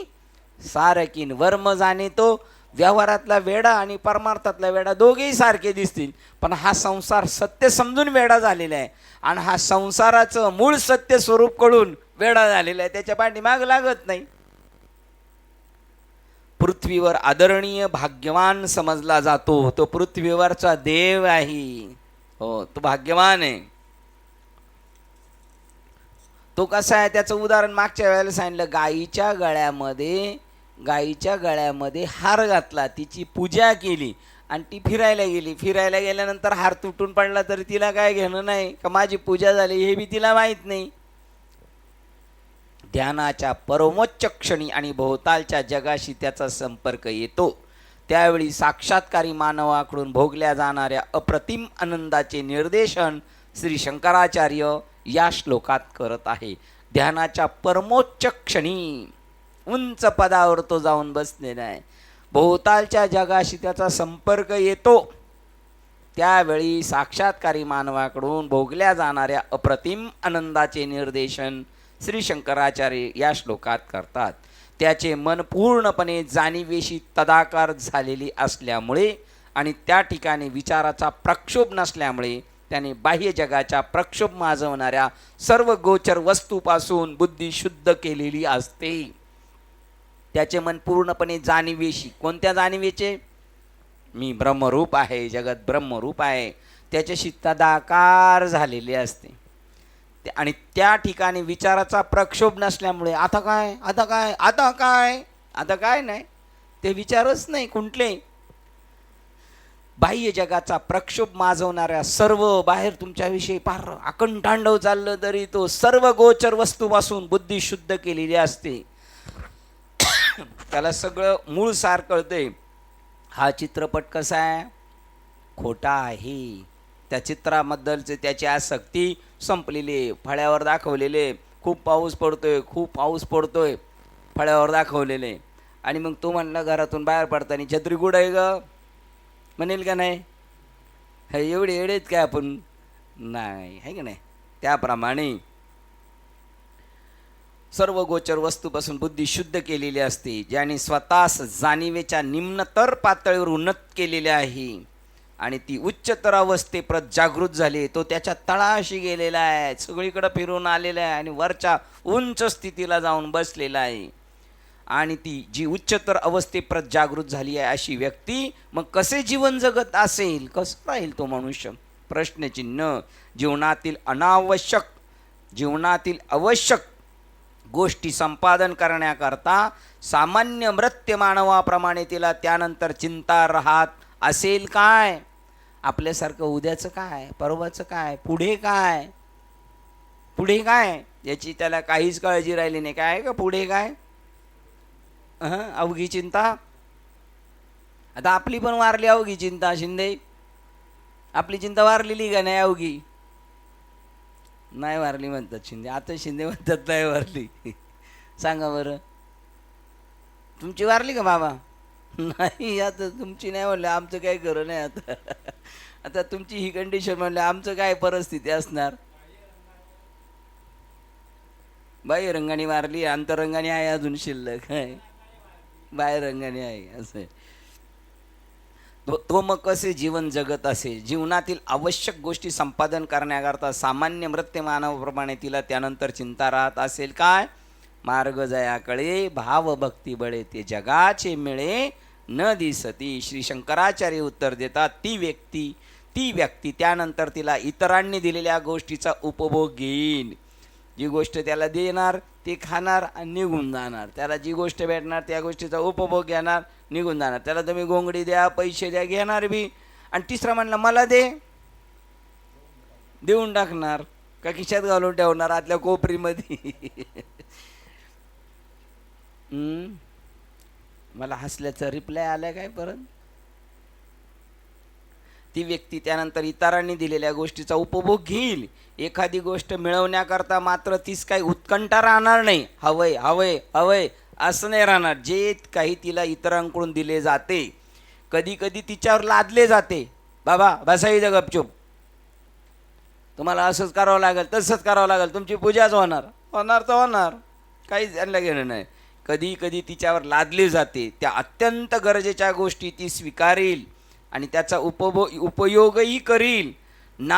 सारखीन. वर्म जाणे तो व्यवहारातला वेडा आणि परमार्थातला वेडा दोघेही सारखे दिसतील, पण हा संसार सत्य समजून वेडा झालेला आहे आणि हा संसाराचं मूळ सत्य स्वरूप कळून वेडा झालेला आहे. त्याच्या पाठीमाग लागत नाही. पृथ्वीवर आदरणीय भाग्यवान समजला जातो, तो पृथ्वीवरचा देव आहे. हो, तो भाग्यवान आहे. तो कसा आहे, त्याचं उदाहरण मागच्या वेळेला सांगितलं. गाईच्या गळ्यामध्ये हार घातला, तिची पूजा केली आणि ती फिरायला गेली. फिरायला गेल्यानंतर हार तुटून पडला तरी तिला काय घेणं नाही का, माझी पूजा झाली हे बी तिला माहीत नाही. ध्यानाच्या परमोच्च क्षणी आणि भोवतालच्या जगाशी त्याचा संपर्क येतो. त्यावेळी साक्षात्कारी मानवाकडून भोगल्या जाणाऱ्या अप्रतिम आनंदाचे निर्देशन श्री शंकराचार्य या श्लोकात करत आहे. ध्यानाच्या परमोच्च क्षणी उंच पदावर तो जाऊन बसलेला आहे. भोवतालच्या जगाशी त्याचा संपर्क येतो. त्यावेळी साक्षात्कारी मानवाकडून भोगल्या जाणाऱ्या अप्रतिम आनंदाचे निर्देशन श्री शंकराचार्य या श्लोकात करतात. त्याचे मन पूर्णपणे जाणीवेशी तदाकार झालेली असल्यामुळे आणि त्या ठिकाणी विचाराचा प्रक्षोभ नसल्यामुळे त्याने बाह्य जगाच्या प्रक्षोभ माजवणाऱ्या सर्व गोचर वस्तूपासून बुद्धी शुद्ध केलेली असते. त्याचे मन पूर्णपणे जाणीवेशी. कोणत्या जाणीवेचे? मी ब्रह्मरूप आहे, जगत ब्रह्मरूप आहे, त्याच्याशी तदाकार झालेले असते. आणि त्या ठिकाणी विचाराचा प्रक्षोभ नसल्यामुळे आता काय आता काय आता काय आता काय नाही, ते विचारच नाही कुठले. बाह्य जगाचा प्रक्षोभ माजवणाऱ्या सर्व बाहेर तुमच्याविषयी फार आकंठांडव चाललं तरी तो सर्व गोचर वस्तूपासून बुद्धी शुद्ध केलेली असते. त्याला सगळं मूळ सार कळते. हा चित्रपट कसा आहे? खोटा आहे. त्या चित्राबद्दलचे त्याची आसक्ती संपलेली. फळ्यावर दाखवलेले खूप पाऊस पडतोय, खूप पाऊस पडतोय, फळ्यावर दाखवलेले. आणि मग तो म्हणला घरातून बाहेर पडताना छत्री कुठं आहे ग म्हणेल का नाही? हे एवढे एवढेच काय आपण नाही आहे का नाही? त्याप्रमाणे सर्व गोचर वस्तूपासून बुद्धी शुद्ध केलेली असते. ज्याने स्वतःस जाणीवेच्या निम्नतर पातळीवर उन्नत केलेले आहे आणि ती उच्चतर अवस्थेप्रत जागृत झाली. तो त्याच्या तळाशी गेलेला आहे, सगळीकडे फिरून आलेला आहे आणि वरच्या उंच स्थितीला जाऊन बसलेला आहे. आणि ती जी उच्चतर अवस्थेप्रत जागृत झाली आहे अशी व्यक्ती मग कसे जीवन जगत असेल? कसं राहील तो मनुष्य? प्रश्नचिन्ह. जीवनातील आवश्यक गोष्टी संपादन करण्याकरता सामान्य मृत्य मानवाप्रमाणे तिला त्यानंतर चिंता राहत असेल काय? आपल्यासारखं उद्याचं काय, परवाचं काय, पुढे काय, पुढे काय याची त्याला काहीच काळजी राहिली नाही. काय का पुढे काय? अवघी चिंता. आता आपली पण वारली अवघी चिंता. शिंदे आपली चिंता वारलेली का नाही? अवघी नाही वारली म्हणतात शिंदे. आता शिंदे म्हणतात नाही वारली. सांगा बरं, तुमची वारली का बाबा? नाही, आता तुमची नाही म्हणलं आमचं काही खरं नाही. आता आता तुमची ही कंडिशन म्हणलं आमचं काय परिस्थिती असणार? बाह्य रंगाने वारली, अंतरंगाने आहे अजून शिल्लक आहे. बाह्य रंगाने आहे असं. तो मग कसे जीवन जगत असेल? जीवनातील आवश्यक गोष्टी संपादन करण्याकरता सामान्य मृत्य मानवाप्रमाणे तिला त्यानंतर चिंता राहत असेल काय? मार्ग जयाकडे भावभक्ती बळे ते जगाचे मिळे न दिसती. श्री शंकराचार्य उत्तर देतात, ती व्यक्ती त्यानंतर तिला इतरांनी दिलेल्या गोष्टीचा उपभोग घेईल. जी गोष्ट त्याला देणार ते खाणार आणि निघून जाणार. त्याला जी गोष्ट भेटणार त्या गोष्टीचा उपभोग घेणार, निघून जाणार. त्याला तुम्ही गोंगडी द्या, पैसे द्या, घेणार बी. आणि तिसरा म्हणला मला दे, देऊन टाकणार का खिशात घालून ठेवणार आतल्या कोपरीमध्ये. मला हसल्याचा रिप्लाय आलाय काय परत? ती व्यक्ती त्यानंतर इतरांनी दिलेल्या गोष्टीचा उपभोग घेईल. एखादी गोष्ट मिळवण्याकरता मात्र तीच काही उत्कंठा राहणार नाही. हवय हवय हवय असं नाही राहणार. जे काही तिला इतरांकडून दिले जाते, कधी कधी तिच्यावर लादले जाते. बाबा बसा इथं गपचूप, तुम्हाला असंच करावं लागेल, तसंच करावं लागेल, तुमची पूजाच होणार तर होणार, काहीच त्यांना घेणं नाही. कधी कधी तिच्यावर लादली जाते. त्या अत्यंत गरजेच्या गोष्टी ती स्वीकारेल आणि त्याचा उपयोगही करील. न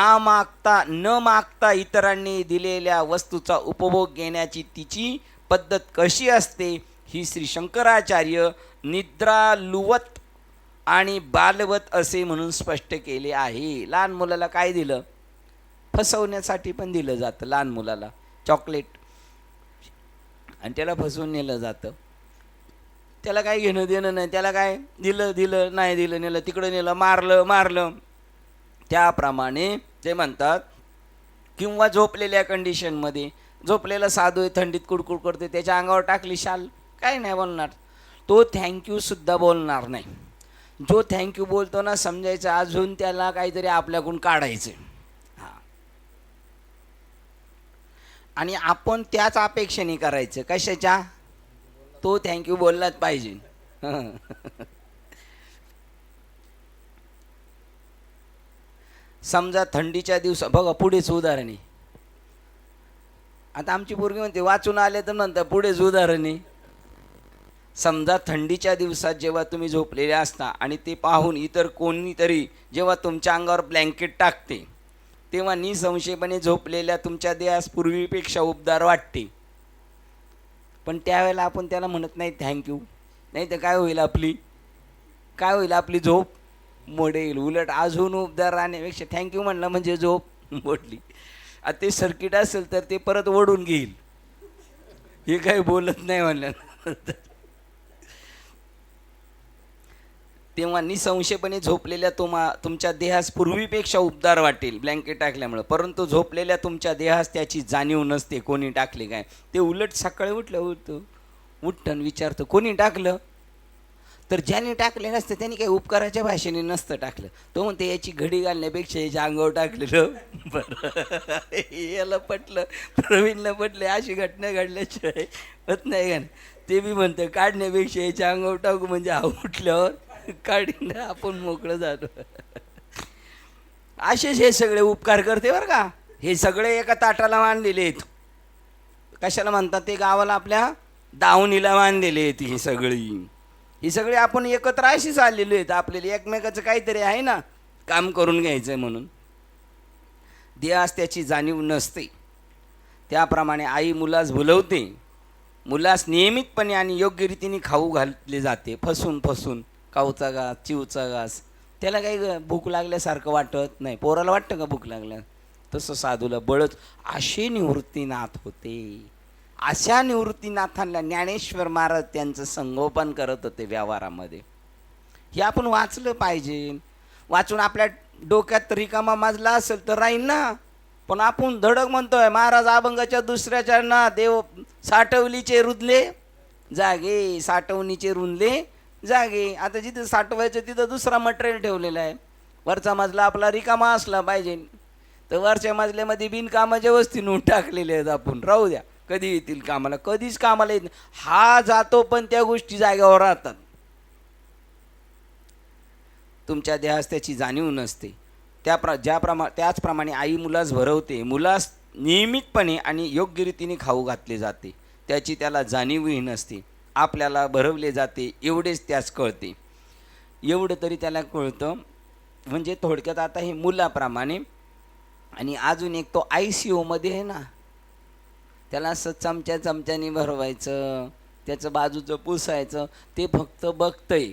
मागता इतरांनी दिलेल्या वस्तूचा उपभोग घेण्याची तिची पद्धत कशी असते ही श्री शंकराचार्य निद्रालुवत आणि बालवत असे म्हणून स्पष्ट केले आहे. लहान मुलाला काय दिलं? फसवण्यासाठी पण दिलं जातं लहान मुलाला चॉकलेट, आणि त्याला फसवून नेलं जातं. त्याला काय घेणं देणं नाही. त्याला काय दिलं नाही दिलं, नेलं तिकडं, नेलं मारलं. त्याप्रमाणे ते म्हणतात. किंवा झोपलेल्या कंडिशनमध्ये, झोपलेला साधू आहे, थंडीत कुडकुड करते, त्याच्या अंगावर टाकली शाल, काय नाही बोलणार तो. थँक्यूसुद्धा बोलणार नाही. जो थँक्यू बोलतो ना, समजायचं अजून त्याला काहीतरी आपल्याकडून काढायचं. हां, आणि आपण त्याच अपेक्षेने करायचं. कशाच्या? तो थँक्यू बोललाच पाहिजे. समजा थंडीच्या दिवसात बघा, पुढेच उदाहरण आहे. आता आमची पोरगी म्हणते वाचून आले तर म्हणता पुढेच उदाहरण आहे. समजा थंडीच्या दिवसात जेव्हा तुम्ही झोपलेले असता आणि ते पाहून इतर कोणीतरी जेव्हा तुमच्या अंगावर ब्लँकेट टाकते, तेव्हा निसंशयपणे झोपलेल्या तुमच्या देहास पूर्वीपेक्षा उबदार वाटते. पण त्यावेळेला आपण त्याला म्हणत नाही थँक्यू. नाही तर काय होईल आपली झोप मोडेल. उलट अजून उबदार राहण्यापेक्षा थँक्यू म्हणलं म्हणजे झोप मोडली. आता ते सर्किट असेल तर ते परत ओढून घेईल. हे काही बोलत नाही म्हणल्यानंतर. तेव्हा निसंशयपणे झोपलेल्या तुमच्या देहास पूर्वीपेक्षा उबदार वाटेल ब्लँकेट टाकल्यामुळं, परंतु झोपलेल्या तुमच्या देहास त्याची जाणीव नसते कोणी टाकले काय. ते उलट सकाळी उठतं विचारतं कोणी टाकलं. तर ज्याने टाकले नसतं त्यांनी काही उपकाराच्या भाषेने नसतं टाकलं. तो म्हणते याची घडी घालण्यापेक्षा याच्या अंगावर टाकलेलं बरं. याला पटलं, प्रवीणला पटलं. अशी घटना घडल्याशिवाय होत नाही का. ते बी म्हणतं काढण्यापेक्षा याच्या अंगावर टाकू, म्हणजे हा उठल्यावर काढीन आपण मोकळं झालो. असेच हे सगळे उपकार करते बरं का. हे सगळे एका ताटाला मांडलेले आहेत. कशाला म्हणतात ते? गावाला आपल्या दावणीला मांडलेले आहेत. ही सगळी आपण एकत्र अशीच आलेलो आहेत. आपल्याला एकमेकाचं काहीतरी आहे ना, काम करून घ्यायचं म्हणून. देहास त्याची जाणीव नसते. त्याप्रमाणे आई मुलास भुलवते. मुलास नियमितपणे आणि योग्य रीतीने खाऊ घातले जाते. फसून काऊचा घास, चिवचा घास. त्याला काही भूक लागल्यासारखं वाटत नाही. पोराला वाटतं का भूक लागल्या? तसं साधूला बळच असे निवृत्तीनाथ होते. अशा निवृत्तीनाथांना ज्ञानेश्वर महाराज त्यांचं संगोपन करत होते व्यवहारामध्ये. हे आपण वाचलं पाहिजे. वाचून आपल्या डोक्यात रिकामा माजला असेल तर राहील ना. पण आपण धडक म्हणतोय महाराज अभंगाच्या दुसऱ्या चरणात देव साठवलीचे रुजले जागे, साठवणीचे रुंजले जागे. आता जिथं साठवायचं तिथं दुसरा मटेरियल ठेवलेला आहे. वरचा मजला आपला रिकामा असला पाहिजे. तर वरच्या मजल्यामध्ये बिनकामाच्या वस्ती नेऊन टाकलेले आहेत आपण. राहू द्या, कधी येतील कामाला. कधीच कामाला येत नाही. हा जातो पण त्या गोष्टी जाग्यावर राहतात. तुमच्या देहास त्याची जाणीव नसते. त्याचप्रमाणे आई मुलास भरवते. मुलास नियमितपणे आणि योग्य रीतीने खाऊ घातले जाते. त्याची त्याला जाणीवही नसते. आपल्याला भरवले जाते एवढेच त्यास कळते. एवढं तरी त्याला कळतं. म्हणजे थोडक्यात आता हे मुलाप्रमाणे. आणि अजून एक तो ICUमध्ये आहे ना, त्याला असं चमच्याने भरवायचं, त्याचं बाजूचं पुसायचं. ते फक्त बघतंय,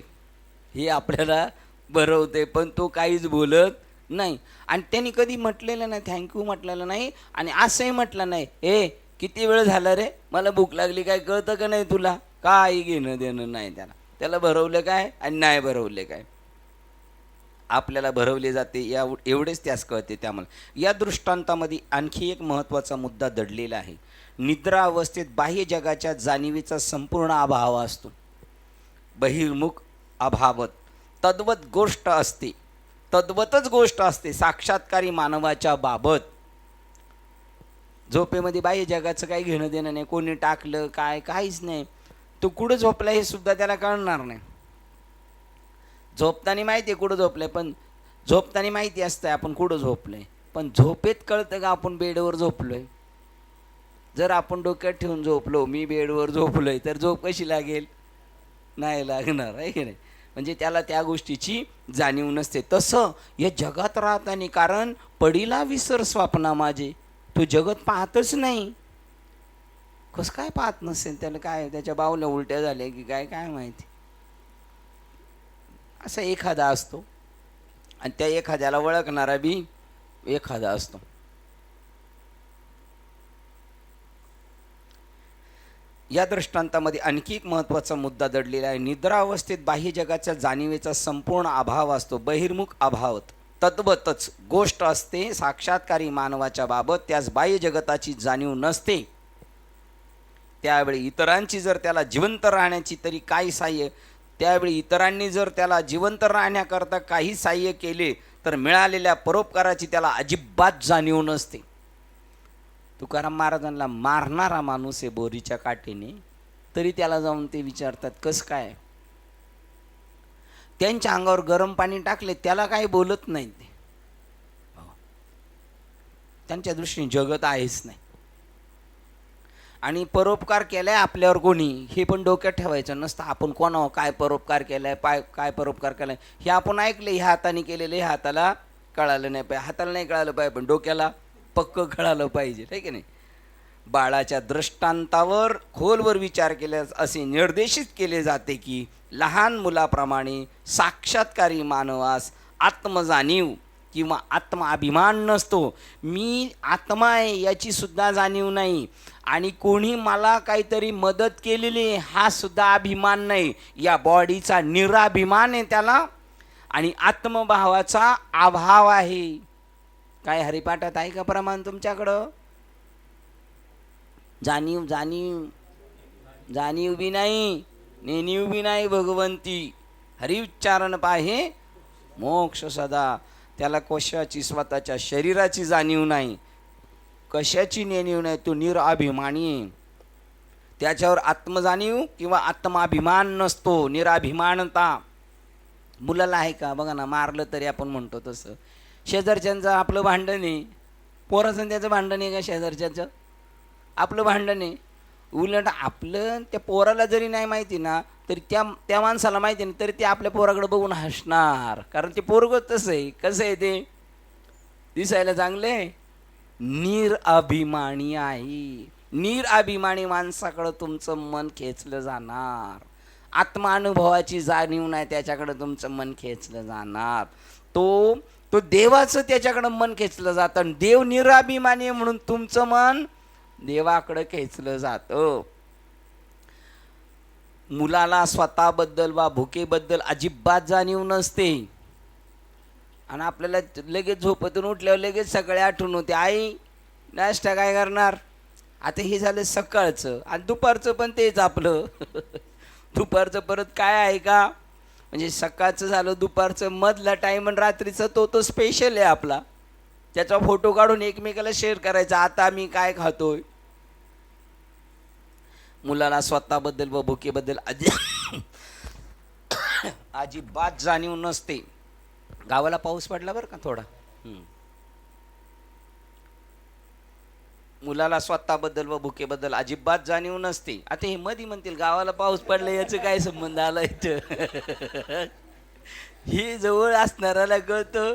हे आपल्याला भरवते, पण तो काहीच बोलत नाही. आणि त्यांनी कधी म्हटलेलं नाही थँक्यू म्हटलेलं नाही. आणि असंही म्हटलं नाही ए किती वेळ झाला रे, मला भूक लागली, काय कळतं का नाही तुला? काही घेणं देणं नाही त्याला भरवलं काय आणि नाही भरवले काय. आपल्याला भरवले जाते एवढेच त्यास कळते. त्यामुळे या दृष्टांतामध्ये आणखी एक महत्त्वाचा मुद्दा दडलेला आहे. निद्रा अवस्थेत बाह्य जगाच्या जाणीवेचा संपूर्ण अभाव असतो. बहिर्मुख अभावत तद्वत गोष्ट असते. तद्वतच गोष्ट असते साक्षात्कारी मानवाच्या बाबत. झोपेमध्ये बाह्य जगाचं काही घेणं देणं नाही. कोणी टाकलं काय, काहीच नाही. तो कुठं झोपला हे सुद्धा त्याला कळणार नाही. झोपताना माहिती आहे कुठं झोपलंय, पण झोपताना माहिती असतं आपण कुठं झोपलंय, पण झोपेत कळतं का आपण बेडवर झोपलोय. जर आपण डोक्यात ठेवून झोपलो मी बेडवर झोपलोय, तर झोप कशी लागेल? नाही लागणार आहे की नाही. म्हणजे त्याला त्या गोष्टीची जाणीव नसते. तसं या जगात राहताना, कारण पडीला विसर स्वप्ना माझे, तो जगत पाहतच नाही. कसं काय पाहत नसेल? त्याला काय त्याच्या बावल्या उलट्या झाल्या की काय माहिती. असा एखादा असतो आणि त्या एखाद्याला ओळखणारा बी एखादा असतो. या दृष्टांतामध्ये आणखी एक महत्त्वाचा मुद्दा दडलेला आहे. निद्रा अवस्थेत बाह्य जगाच्या जाणीवेचा संपूर्ण अभाव असतो. बहिर्मुख अभावत तद्वतच गोष्ट असते साक्षात्कारी मानवाच्या बाबत. त्यास बाह्य जगताची जाणीव नसते. त्यावेळी इतरांची जर त्याला जिवंत राहण्याची तरी काही साह्य, त्यावेळी इतरांनी जर त्याला जिवंत राहण्याकरता काही साह्य केले तर मिळालेल्या परोपकाराची त्याला अजिबात जाणीव नसते. तुकाराम महाराजांना मारणारा माणूस आहे बोरीच्या काठीने, तरी त्याला जाऊन ते विचारतात कसं काय. त्यांच्या अंगावर गरम पाणी टाकले, त्याला काही बोलत नाही ते. त्यांच्या दृष्टीने जगत आहेच नाही. आणि परोपकार केलाय आपल्यावर कोणी, हे पण डोक्यात ठेवायचं नसतं. आपण कोणावर काय परोपकार केलाय, काय परोपकार केलाय हे आपण ऐकले, ह्या हाताने केलेले ह्या हाताला कळालं नाही पाहिजे, हाताला नाही कळालं पाहिजे, पण डोक्याला पक्क कळालं पाहिजे, आहे की नाही. बाळाच्या दृष्टांतावर खोलवर विचार केल्यास असे निर्देशित केले जाते की लहान मुलाप्रमाणे साक्षात्कारी मानवास आत्मजाणीव किंवा आत्माभिमान नसतो. मी आत्मा आहे याची सुद्धा जाणीव नाही, आणि कोणी मला काहीतरी मदत केलेली आहे हा सुद्धा अभिमान नाही. या बॉडीचा निराभिमान आहे त्याला, आणि आत्मभावाचा अभाव आहे. काय हरिपाठात आहे का प्रमाण तुमच्याकडं? जाणीव जाणीव जाणीव बी नाही, नेणीव बी नाही भगवंती. हरिउच्चारण पाहे मोक्ष सदा. त्याला कशाची स्वतःच्या शरीराची जाणीव नाही, कशाची नेणीव नाही, तो निराभिमानी आहे. त्याच्यावर आत्मजाणीव किंवा आत्माभिमान नसतो, निराभिमानता. मुलाला आहे का बघा ना, मारलं तरी आपण म्हणतो तसं. शेजारच्यांचं आपलं भांडण आहे, पोराचं त्याचं भांडण आहे का शेजारच्याचं? आपलं भांडण आहे. उलट आपलं त्या पोराला जरी नाही माहिती ना, तरी त्या माणसाला माहिती नाही, तरी ते आपल्या पोराकडे बघून हसणार. कारण ते पोरग तसं आहे. कसं आहे ते? दिसायला चांगले, निराभिमानी आहे. निराभिमानी माणसाकडं तुमचं मन खेचलं जाणार. आत्मानुभवाची जाणीव नाही त्याच्याकडं तुमचं मन खेचलं जाणार. तो देवाचं त्याच्याकडं मन खेचलं जातं, आणि देव निराभिमानी आहे म्हणून तुमचं मन देवाकडं खेचलं जातं. मुलाला स्वतःबद्दल वा भुकेबद्दल अजिबात जाणीव नसते, आणि आपल्याला लगेच झोपेतून उठल्यावर लगेच सकाळी आठवण होते, आई नाश्ता काय करणार. आता हे झालं सकाळचं, आणि दुपारचं पण तेच आपलं. दुपारचं परत काय आहे का, म्हणजे सकाळचं झालं, दुपारचं मधला टाईम आणि रात्रीचं तो स्पेशल आहे आपला. त्याचा फोटो काढून एकमेकाला शेअर करायचा, आता मी काय खातोय. मुलाला स्वतःबद्दल व भुकेबद्दल अजिबात जाणीव नसते. गावाला पाऊस पडला बरं का थोडा. मुलाला स्वतःबद्दल व भुकेबद्दल अजिबात जाणीव नसते. आता हे मधी म्हणतील गावाला पाऊस पडला याचं काय संबंध आला इथं. हे जवळ असणाऱ्याला कळतं,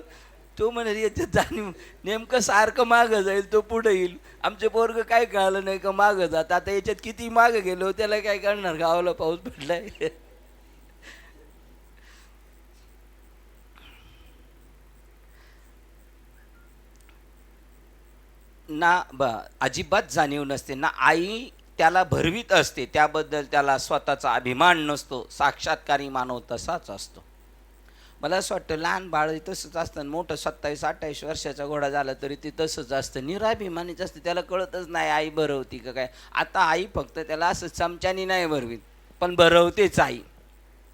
तो म्हणेल याच्यात जाणीव. नेमकं सारखं मागं जाईल, तो पुढे येईल. आमचे पोरग काय कळालं नाही का मागं जात. आता याच्यात किती मागं गेलो त्याला काय कळणार गावाला पाऊस पडलाय. ना अजिबात जाणीव नसते ना. आई त्याला भरवीत असते, त्याबद्दल त्याला स्वतःचा अभिमान नसतो. साक्षात्कारी मानव तसाच असतो. मला असं वाटतं लहान बाळ तसंच असतं, मोठं 27-28 वर्षाचा घोडा झाला तरी ते तसंच असतं, निराभिमानीच असतं. त्याला कळतच नाही आई भरवती का काय. आता आई फक्त त्याला असं चमच्यानी नाही भरवीत, पण भरवतेच आई.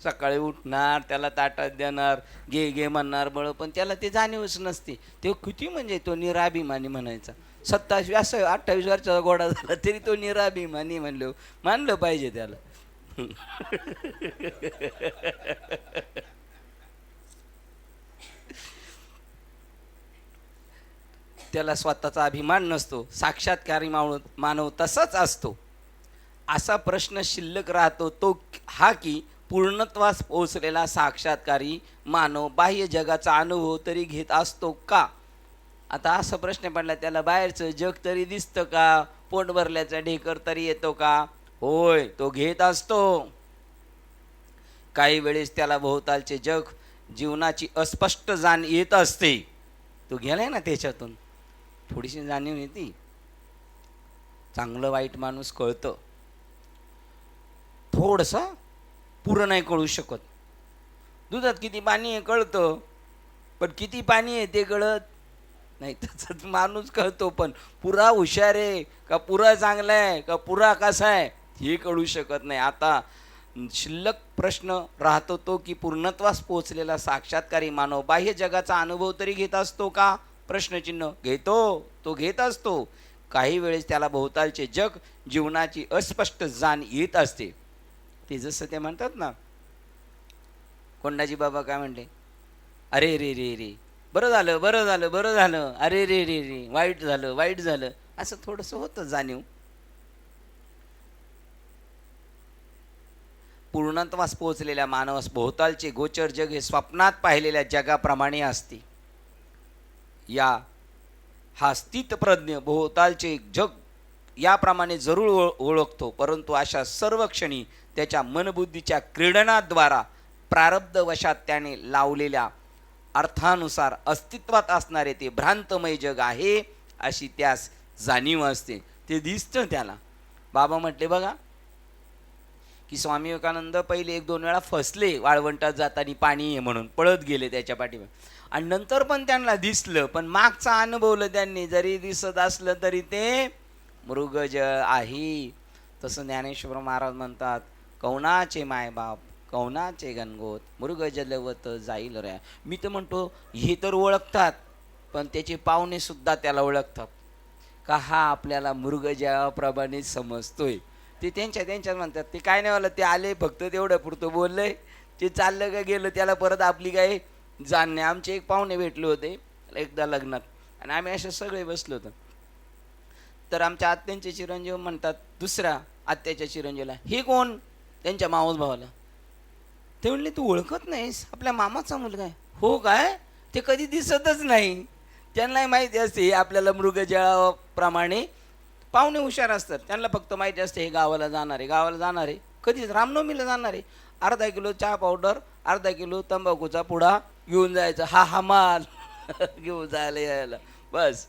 सकाळी उठणार, त्याला ताटात देणार, घे घे म्हणणार बळ, पण त्याला ते जाणीवच नसते. ते किती म्हणजे तो निराभिमानी म्हणायचा. 27-28 वर्षाचा घोडा झाला तरी तो निराभिमानी मानलं पाहिजे त्याला. त्याला स्वतःचा अभिमान नसतो. साक्षात्कारी मानव तसाच असतो. असा प्रश्न शिल्लक राहतो तो हा की पूर्णत्वास पोहोचलेला साक्षात्कारी मानव बाह्य जगाचा अनुभव तरी घेत असतो का. आता असा प्रश्न पडला, त्याला बाहेरचं जग तरी दिसतं का, पोट भरल्याचा ढेकर तरी येतो का. होय, तो घेत असतो. काही वेळेस त्याला भोवतालचे जग जीवनाची अस्पष्ट जाण येत असते. तो गेलाय ना त्याच्यातून, थोडीशी जाणीव येते. चांगलं वाईट माणूस कळतं, थोडंसं पुरं नाही कळू शकत. दुधात किती पाणी आहे कळतं, पण किती पाणी आहे ते कळत नाही. तसंच माणूस कळतो, पण पुरा हुशार आहे का, पुरा चांगला आहे का, पुरा कसा आहे हे कळू शकत नाही. आता शिल्लक प्रश्न राहतो तो की पूर्णत्वास पोहोचलेला साक्षात्कारी मानव बाह्य जगाचा अनुभव तरी घेत असतो का. प्रश्नचिन्ह. घेतो, तो घेत असतो. काही वेळेस त्याला भोवतालचे जग जीवनाची अस्पष्ट जाण येत असते. ते जसं ते म्हणतात ना, कोंडाजी बाबा काय म्हणले, अरे रे रे रे, बरं झालं बरं झालं बरं झालं, अरे रे रे रे, वाईट झालं वाईट झालं, असं थोडंसं होतं जाणीव. पूर्णत्वास पोहोचलेल्या मानवास भोवतालचे गोचर जग हे स्वप्नात पाहिलेल्या जगाप्रमाणे असते. हा स्थितप्रज्ञ भोवतालचे जग याप्रमाणे जरूर ओळखतो, परंतु अशा सर्व क्षणी त्याच्या मनबुद्धीच्या क्रीडनाद्वारा प्रारब्धवशात त्याने लावलेल्या अर्थानुसार अस्तित्वात असणारे ते भ्रांतमय जग आहे अशी त्यास जाणीव असते. ते दिसतं त्याला. बाबा म्हटले बघा की स्वामी विवेकानंद पहिले 1-2 वेळा फसले, वाळवंटात जाताना पाणी आहे म्हणून पळत गेले त्याच्या पाठीवर, आणि नंतर पण त्यांना दिसलं, पण मागचा अनुभवलं त्यांनी, जरी दिसत असलं तरी ते मृगज आहे. तसं ज्ञानेश्वर महाराज म्हणतात, कौनाचे मायबाप कौनाचे गणगोत मृगज लवत जाईल रे. मी तर म्हणतो हे तर ओळखतात, पण त्याचे पाहुणे सुद्धा त्याला ओळखतात का हा आपल्याला मृगजाप्रमाणे समजतोय. ते त्यांच्यात म्हणतात, ते काय नाही वाला, ते आले फक्त तेवढं पुरतं बोललंय, ते चाललं का गेलं, त्याला परत आपली काय जाण नाही. आमचे एक पाहुणे भेटले होते एकदा लग्नात, आणि आम्ही असे सगळे बसलो होतो. तर आमच्या आत्यांचे चिरंजीव म्हणतात दुसऱ्या आत्याच्या चिरंजीवला, हे कोण? त्यांच्या मावस भावाला. ते म्हणले, तू ओळखत नाहीस? आपल्या मामाचा मुलगा आहे. हो काय? ते कधी दिसतच नाही. त्यांनाही माहिती असते आपल्याला मृगजळाप्रमाणे पाहुणे हुशार असतात, त्यांना फक्त माहिती असते हे गावाला जाणार आहे, कधीच रामनवमीला जाणार आहे, अर्धा किलो चहा पावडर, अर्धा किलो तंबाखूचा पुडा घेऊन जायचा, हा माल घेऊन जायला यायला, बस.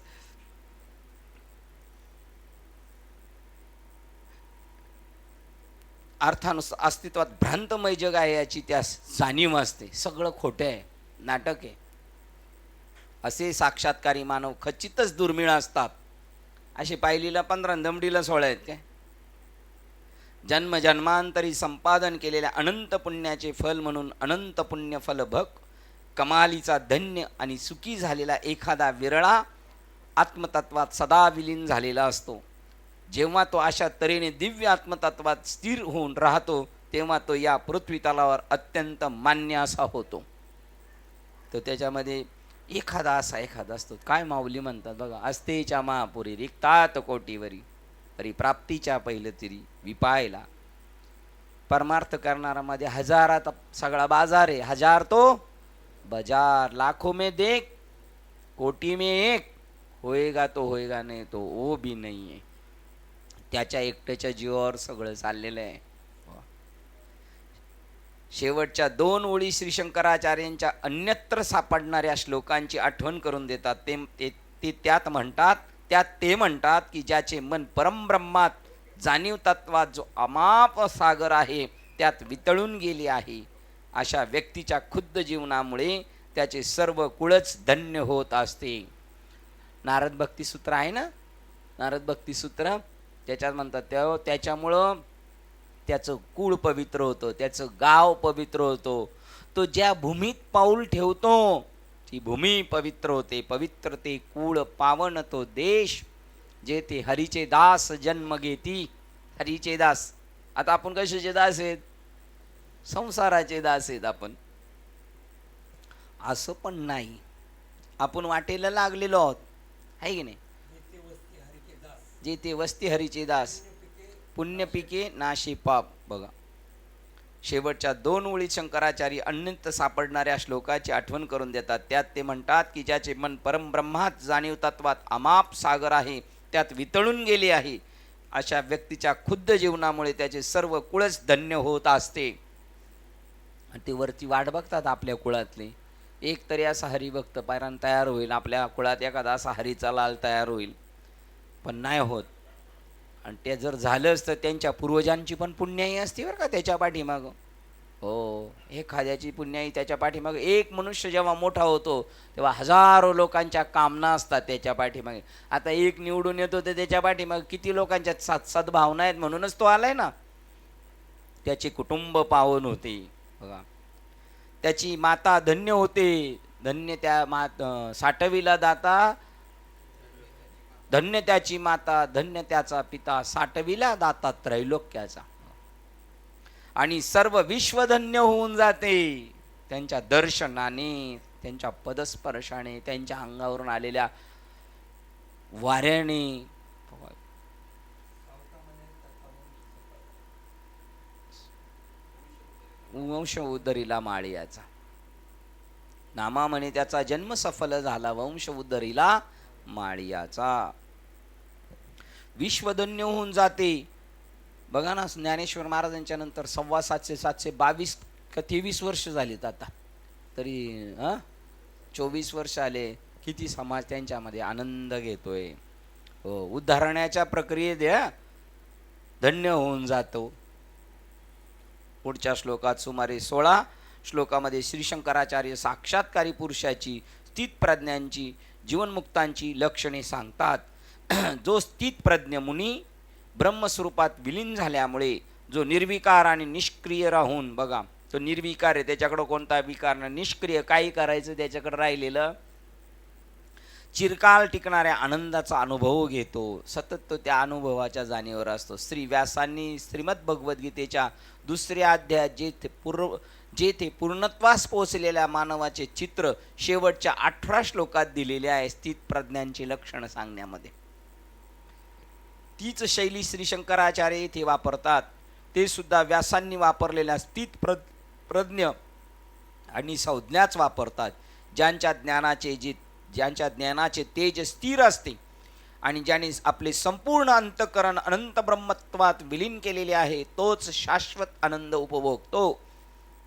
अर्थानुसार अस्तित्वात भ्रांतमय जग आहे याची त्यास जाणीव असते. सगळं खोटं आहे, नाटक आहे. असे साक्षात्कारी मानव खचितच दुर्मिळ असतात. असे पायलीला 15 दमडीला 16 आहेत काय? जन्मजन्मांतरी संपादन केलेल्या अनंत पुण्याचे फल म्हणून अनंत पुण्य फल भग कमालीचा धन्य आणि सुखी झालेला एखादा विरळा आत्मतत्वात सदा विलीन झालेला असतो. जेव्हा तो अशा तऱ्हेने दिव्य आत्मतत्वात स्थिर होऊन राहतो, तेव्हा तो या पृथ्वी तलावर अत्यंत मान्य असा होतो. तर त्याच्यामध्ये एखादा असतो. काय माऊली म्हणतात बघा, अस्तेच्या महापुरी रिक्तात कोटीवरी परी प्राप्तीच्या पहिलं तरी विपायला. परमार्थ करणारामध्ये हजारात सगळा बाजार आहे, हजार तो बाजार, लाखों में देख कोटी में एक, होएगा तो होएगा नाही तो वो भी नाही आहे. त्याच्या एकट्याच्या जीवावर सगळं चाललेलं आहे. शेवटच्या 2 ओळी श्री शंकराचार्यांच्या अन्यत्र सापडणाऱ्या श्लोकांची आठवण करून देतात. ते त्यात म्हणतात की ज्याचे मन परमब्रह्मात जाणीव तत्वात जो अमाप सागर आहे त्यात वितळून गेले आहे, अशा व्यक्तीच्या खुद्द जीवनामुळे त्याचे सर्व कुळच धन्य होत असते. नारद भक्तिसूत्र आहे ना, नारद भक्तिसूत्र, त्याच्यात म्हणतात त्याच्यामुळं त्याचं कुळ पवित्र होतं, त्याचं गाव पवित्र होतं. तो ज्या भूमीत पाऊल ठेवतो ती भूमी पवित्र होते. पवित्र ते कुळ पावन तो देश, जे ते हरीचे दास जन्म घेती. हरीचे दास. आता आपण कशाचे दास आहेत? संसाराचे दास आहेत आपण. असं पण नाही, आपण वाटेला लागलेलो आहोत, आहे की नाही? जे ते वस्ती हरीचे दास, पुण्य पिके नाशी पाप. बघा, शेवटच्या 2 ओळीत शंकराचार्य अन्यंत सापडणाऱ्या श्लोकाची आठवण करून देतात. त्यात ते म्हणतात की ज्याचे मन परमब्रह्मात जाणीव तत्वात अमाप सागर आहे त्यात वितळून गेले आहे, अशा व्यक्तीच्या खुद्द जीवनामुळे त्याचे सर्व कुळच धन्य होत असते. आणि ते वरती वाट बघतात आपल्या कुळातले, एक तरी असा हरिभक्त पायरान तयार होईल, आपल्या कुळात एखादा असा हरीचा लाल तयार होईल, पण नाही होत. आणि ते जर झालंच तर त्यांच्या पूर्वजांची पण पुण्याई असते बरं का त्याच्या पाठीमागं. हो, एखाद्याची पुण्याई त्याच्या पाठीमागं. एक मनुष्य जेव्हा मोठा होतो तेव्हा हजारो लोकांच्या कामना असतात त्याच्या पाठीमागे. आता एक निवडून येतो तर त्याच्या पाठीमागे किती लोकांच्या सद्भावना आहेत, म्हणूनच तो आलाय ना. त्याचे कुटुंब पावन होते बघा, त्याची माता धन्य होते. धन्य त्या साठवीला दाता धन्य त्याची माता, धन्य त्याचा पिता, साठविला दाता त्रैलोक्याचा. आणि सर्व विश्व धन्य होऊन जाते त्यांच्या दर्शनाने, त्यांच्या पदस्पर्शाने, त्यांच्या अंगावरून आलेल्या वाऱ्याने. वंश उदरीला माळियाचा, नामा म्हणे त्याचा जन्म सफल झाला, वंश उदरीला माळियाचा. विश्वधन्य होऊन जाते. बघा ना, ज्ञानेश्वर महाराजांच्या नंतर 722 का 23 वर्ष झालीत आता, तरी 24 वर्ष आले. किती समाज त्यांच्यामध्ये आनंद घेतोय. हो, उद्धारण्याच्या प्रक्रियेत धन्य होऊन जातो. पुढच्या श्लोकात सुमारे 16 श्लोकामध्ये श्री शंकराचार्य साक्षात्कारी पुरुषाची, स्थित प्रज्ञांची, जीवनमुक्तांची लक्षणे सांगतात. जो स्थित प्रज्ञ मुनी ब्रह्मस्वरूपात विलीन झाल्यामुळे जो निर्विकार आणि निष्क्रिय राहून, बघा तो निर्विकार आहे, त्याच्याकडं कोणता विकार नाही, निष्क्रिय, काही करायचं त्याच्याकडे राहिलेलं, चिरकाल टिकणाऱ्या आनंदाचा अनुभव घेतो. सतत तो त्या अनुभवाच्या जाणीवर असतो. श्री व्यासांनी श्रीमद भगवद्गीतेच्या 2ऱ्या अध्यायात जेथे पूर्णत्वास पोहोचलेल्या मानवाचे चित्र शेवटच्या 18 श्लोकात दिलेले आहे. स्थित प्रज्ञांची लक्षणं सांगण्यामध्ये तीच शैली श्री शंकराचार्य येथे वापरतात. ते सुद्धा व्यासांनी वापरलेल्या स्थित प्रज्ञ आणि संज्ञाच वापरतात. ज्यांच्या ज्ञानाचे तेज स्थिर असते आणि ज्याने आपले संपूर्ण अंतःकरण अनंत ब्रह्मत्वात विलीन केलेले आहे, तोच शाश्वत आनंद उपभोगतो.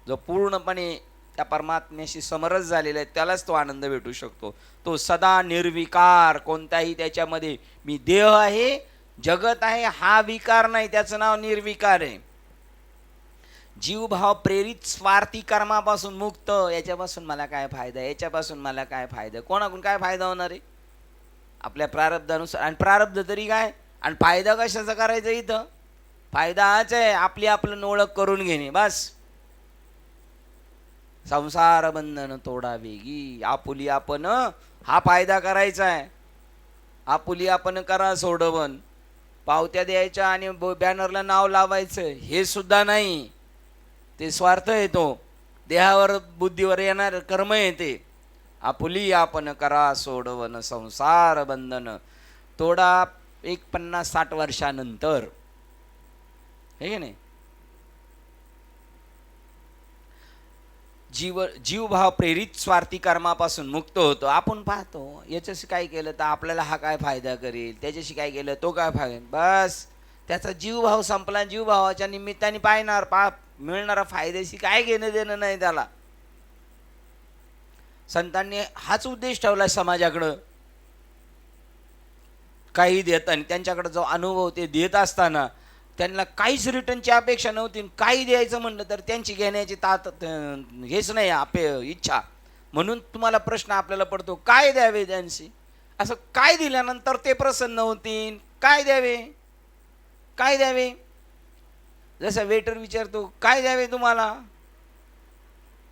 जो पूर्णपणे त्या परमात्म्याशी समरस झालेला आहे, त्यालाच तो आनंद भेटू शकतो. तो सदा निर्विकार, कोणताही त्याच्यामध्ये मी देह आहे, जगत आहे हा विकार नाही, त्याचं नाव निर्विकार आहे. जीवभाव प्रेरित स्वार्थी कर्मापासून मुक्त. याच्यापासून मला काय फायदा, याच्यापासून मला काय फायदा, कोणाकडून काय फायदा होणार आहे? आपल्या प्रारब्धानुसार. आणि प्रारब्ध तरी काय, आणि फायदा कशाचा करायचा? इथं फायदा हाच आहे, आपलं ओळख करून घेणे, बस. संसार बंधन तोडा वेगी, आपुली आपण हा फायदा करायचा आहे. आपुली आपण करा सोडवण, पावत्या द्यायच्या आणि बॅनरला नाव लावायचं हे सुद्धा नाही. ते स्वार्थ येतो, देहावर बुद्धीवर येणार कर्म येते. आपुली आपण करा सोडवण, संसार बंधन तोडा 50-60 वर्षानंतर, हे नाही. जीवभाव प्रेरित स्वार्थी कर्मापासून मुक्त होतो. आपण पाहतो याच्याशी काय केलं तर आपल्याला हा काय फायदा करेल, त्याच्याशी काय केलं तो काय फायदा, बस त्याचा जीवभाव संपला. जीवभावाच्या निमित्ताने पाहणार मिळणारा फायद्याशी काय घेणं देणं नाही त्याला. संतांनी हाच उद्देश ठेवला समाजाकडं, काही देत आणि त्यांच्याकडे जो अनुभव ते देत असताना त्यांना काहीच रिटर्नची अपेक्षा नव्हती. काही द्यायचं म्हणलं तर त्यांची घेण्याची हेच नाही इच्छा. म्हणून तुम्हाला प्रश्न आपल्याला पडतो, काय द्यावे त्यांची? असं काय दिल्यानंतर ते प्रसन्न होतील? काय द्यावे, काय द्यावे? जसं वेटर विचारतो काय द्यावे तुम्हाला,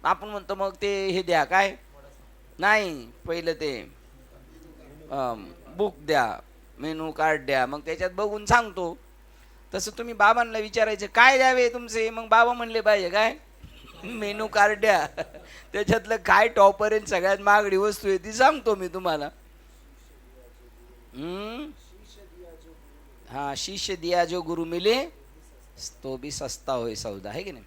आपण म्हणतो मग ते हे द्या, काय नाही, पहिलं ते बुक द्या, मेनू कार्ड द्या, मग त्याच्यात बघून सांगतो. तसं तुम्ही बाबांना विचारायचे काय द्यावे तुमचे, मग बाबा म्हणले पाहिजे काय मेनू कार्ड द्या, त्याच्यातलं काय टॉपर आहे सगळ्यात महागडी वस्तू आहे ती सांगतो मी तुम्हाला. हाँ, शिष्य दिया जो गुरु मिले तो भी सस्ता होय सौदा, है की नाही.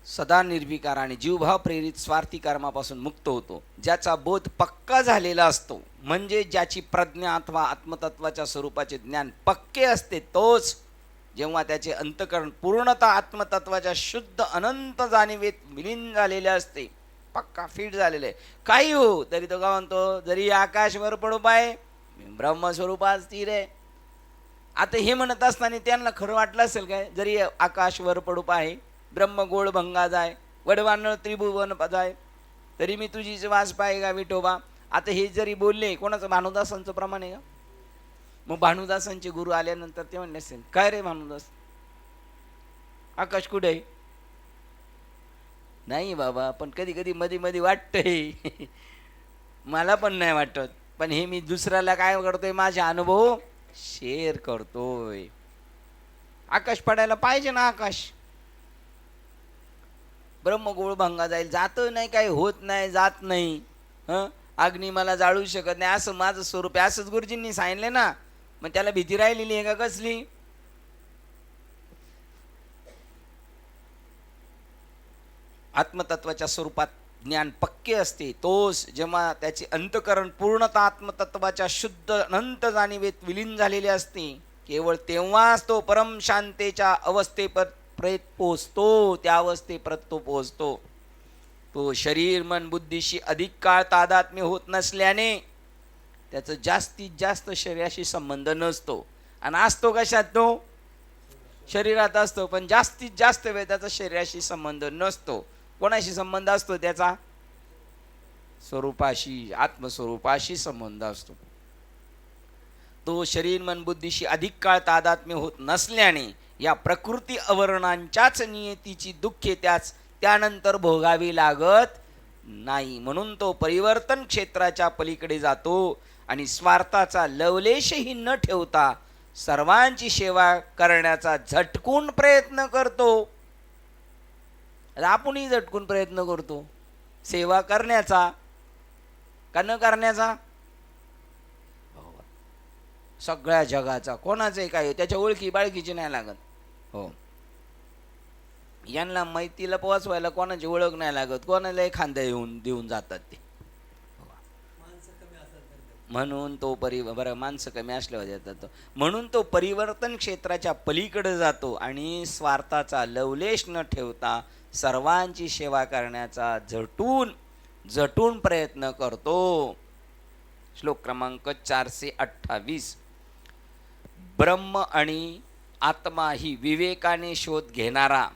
सदा निर्विकार आणि जीवभाव प्रेरित स्वार्थी कर्मापासून मुक्त होतो. ज्याचा बोध पक्का झालेला असतो, म्हणजे ज्याची प्रज्ञा अथवा आत्मतत्वाच्या स्वरूपाचे ज्ञान पक्के असते, तोच जेव्हा त्याचे अंतःकरण पूर्णतः आत्मतत्वाच्या शुद्ध अनंत जाणीवेत विलीन झालेले असते, पक्का फिट झालेले आहे, काही हो तरी तो काय म्हणतो, जरी आकाश वर पडू पाय ब्रह्मस्वरूपात स्थिर आहे. आता हे म्हणत असताना त्यांना खरं वाटलं असेल काय, जरी आकाश वर पडू पाय ब्रह्म गोळ भंगा जाय, वडवान त्रिभुवन जाय, तरी मी तुझीच वास पाय का विठोबा. आता हे जरी बोलले, कोणाचं, भानुदासांचं प्रमाण आहे का? मग भानुदासांचे गुरु आल्यानंतर ते म्हणले असेल, काय रे भानुदास, आकाश कुठे आहे? नाही बाबा, पण कधी कधी मध्ये मध्ये वाटतंय. मला पण नाही वाटत, पण हे मी दुसऱ्याला काय करतोय, माझे अनुभव शेअर करतोय. आकाश पडायला पाहिजे ना, आकाश. ब्रह्मगोळ भंगा जाईल, जात नाही, काही होत नाही, जात नाही. अग्नी मला जाळू शकत नाही, असं माझं स्वरूप आहे, असंच गुरुजींनी सांगितले ना. मग त्याला भीती राहिलेली आहे का कसली? आत्मतत्वाच्या स्वरूपात ज्ञान पक्के असते. तोच जेव्हा त्याचे अंतकरण पूर्णतः आत्मतत्वाच्या शुद्ध अनंत जाणीवेत विलीन झालेले असते, केवळ तेव्हाच तो परम शांतेच्या अवस्थेपर्यंत पोचतो. त्या अवस्थेपर्यंत तो पोचतो. तो शरीर मन बुद्धीशी अधिक काळ तादात्म्य होत नसल्याने त्याचं जास्तीत जास्त शरीराशी संबंध नसतो. आणि असतो कशात? तो शरीरात असतो, पण जास्तीत जास्त वेळ त्याचा शरीराशी संबंध नसतो. कोणाशी संबंध असतो त्याचा? स्वरूपाशी, आत्मस्वरूपाशी संबंध असतो. तो शरीर मन बुद्धीशी अधिक काळ तादात्म्य होत नसल्याने या प्रकृती आवरणांच्याच नियतीची दुःखे त्यानंतर भोगावी लागत नाही. म्हणून तो परिवर्तन क्षेत्राच्या पलीकडे जातो आणि स्वार्थाचा लवलेशही न ठेवता सर्वांची सेवा करण्याचा झटकून प्रयत्न करतो. आपणही झटकून प्रयत्न करतो सेवा करण्याचा, का न करण्याचा? सगळ्या जगाचा, कोणाचंही काय त्याच्या ओळखी बाळखीची नाही लागत. हो, यांना मैतीला पोचवायला कोणाची ओळख नाही लागत, कोणालाही खांद्या येऊन देऊन जातात ते. म्हणून तो बरं, माणसं कमी असल्यावर येतात. म्हणून तो परिवर्तन क्षेत्राच्या पलीकडे जातो आणि स्वार्थाचा लवलेश न ठेवता सर्वांची सेवा करण्याचा झटून प्रयत्न करतो. श्लोक क्रमांक 428. ब्रह्म आणि आत्मा ही विवेकाने शोध घेणारा,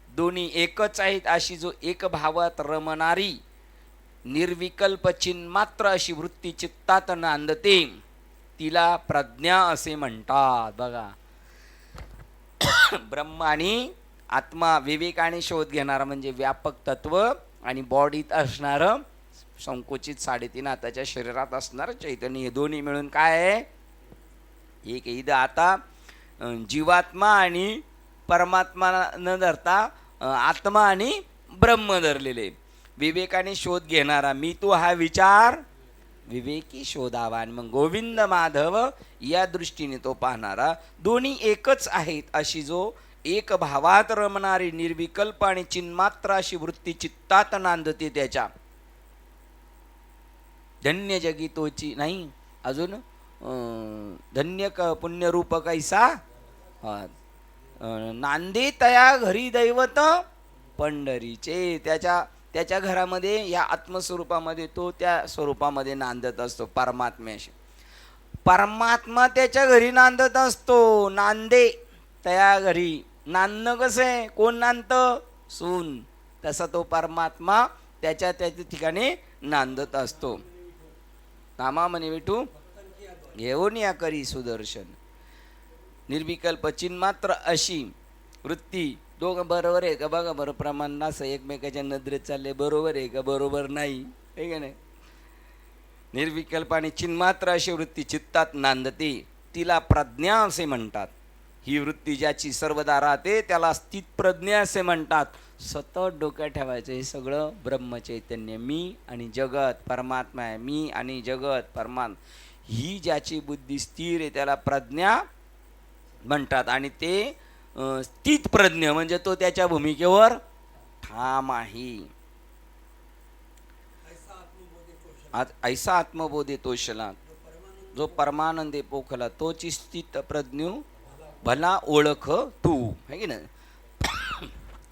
दोन्ही एकच आहेत अशी जो एक भावात रमणारी निर्विकल्प चिन्मात्र अशी वृत्ती चित्तात नांदते, तिला प्रज्ञा असे म्हणतात. बघा, ब्रह्म आणि आत्मा विवेकाने शोध घेणारा म्हणजे व्यापक तत्व आणि बॉडीत असणारं संकुचित 3.5 हाताच्या शरीरात असणारं चैतन्य, हे दोन्ही मिळून काय आहे? एक इथं आता जीवात्मा आणि परमात्मा न धरता आत्मा आणि ब्रह्म धरलेले. विवेकाने शोध घेणारा, मी तू हा विचार विवेकी शोधावा, आणि मग गोविंद माधव या दृष्टीने तो पाहणारा, दोन्ही एकच आहेत अशी जो एक भावात रमणारी निर्विकल्प आणि चिन्मात्र अशी वृत्ती चित्तात नांदते त्याच्या. धन्य जगी तोची नाही अजून, धन्य पुण्यरूप कैसा नांदे तया घरी दैवत पंढरीचे. त्याच्या घरामध्ये या आत्मस्वरूपामध्ये तो त्या स्वरूपामध्ये नांदत असतो परमात्म्याशी. परमात्मा त्याच्या घरी नांदत असतो. नांदे तया घरी, नांदणं कसं आहे? कोण नांदतं? सून. तसा तो परमात्मा त्याच्या ठिकाणी नांदत असतो. नामा म्हणे विठू घेऊन या करी सुदर्शन. निर्विकल्प चिन्मात्र अशी वृत्ती. दोघं बरोबर आहे का बघा बरं, प्रमाण असं एकमेकाच्या नजरेत चालले, बरोबर आहे का? बरोबर नाही, आहे का नाही? निर्विकल्प आणि चिन्मात्र अशी वृत्ती चित्तात नांदते, तिला प्रज्ञा असे म्हणतात. ही वृत्ती ज्याची सर्वदा राहते त्याला स्थित प्रज्ञा असे म्हणतात. सतत डोक्यात ठेवायचं, हे सगळं ब्रह्मचैतन्य, मी आणि जगत परमात्मा आहे, मी आणि जगत परमात्मा. ही ज्याची बुद्धी स्थिर आहे त्याला प्रज्ञा म्हणतात. आणि ते स्थित प्रज्ञ म्हणजे तो त्याच्या भूमिकेवर ठाम आहे. ऐसा आत्मबोधे तोषला, जो परमानंदे पोखला, तोची स्थित प्रज्ञ भला ओळख तू, है की नाही?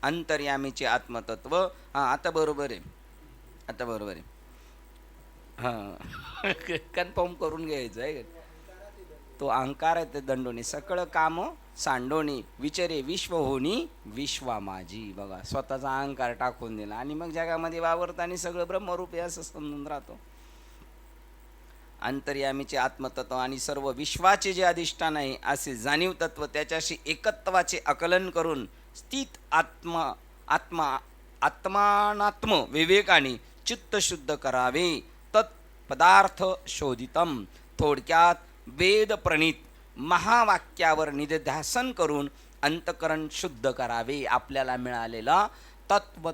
अंतर्यामीचे आत्मतत्व. हां, आता बरोबर आहे, आता बरोबर आहे. हां, कन्फर्म करून घ्यायचं आहे. तो अहंकार आहे ते दंडोनी, सकळ काम सांडोनी, विचारे विश्व होनी विश्वा माझी. बघा, स्वतःचा अहंकार टाकून दिला आणि मग जगामध्ये वावरताना सगळं ब्रह्मरूप आहे असं समजून राहतो. अंतर्यामीचे आत्मतत्व आणि सर्व विश्वाचे जे अधिष्ठान आहे असे जाणीव तत्व, त्याच्याशी एकत्वाचे आकलन करून स्थित आत्मा आत्मानात्म विवेकाने चित्त शुद्ध करावे. तत्पदार्थ शोधितम. थोडक्यात वेद प्रणीत महावाक्यावर निधिध्यासन करून अंतकरण शुद्ध करावे. आपल्याला मिळालेला तत्व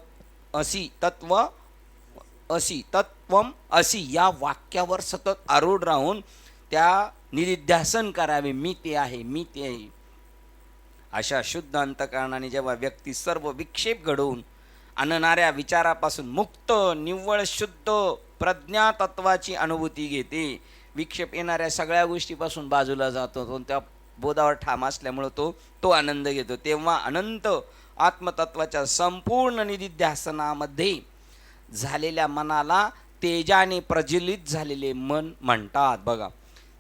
तत्वम असी या वाक्यावर सतत आरूढ राहून त्या निधिध्यासन करावे. मी ते आहे, मी ते आहे. अशा शुद्ध अंतकरणाने जेव्हा व्यक्ती सर्व विक्षेप घडवून आणणाऱ्या विचारापासून मुक्त निव्वळ शुद्ध प्रज्ञा तत्वाची अनुभूती घेते, विक्षेप येणाऱ्या सगळ्या गोष्टीपासून बाजूला जातो, तो त्या बोधावर ठाम असल्यामुळं तो आनंद घेतो. तेव्हा अनंत आत्मतत्वाच्या संपूर्ण निधिध्यासनामध्ये झालेल्या मनाला तेजाने प्रज्वलित झालेले मन म्हणतात. बघा,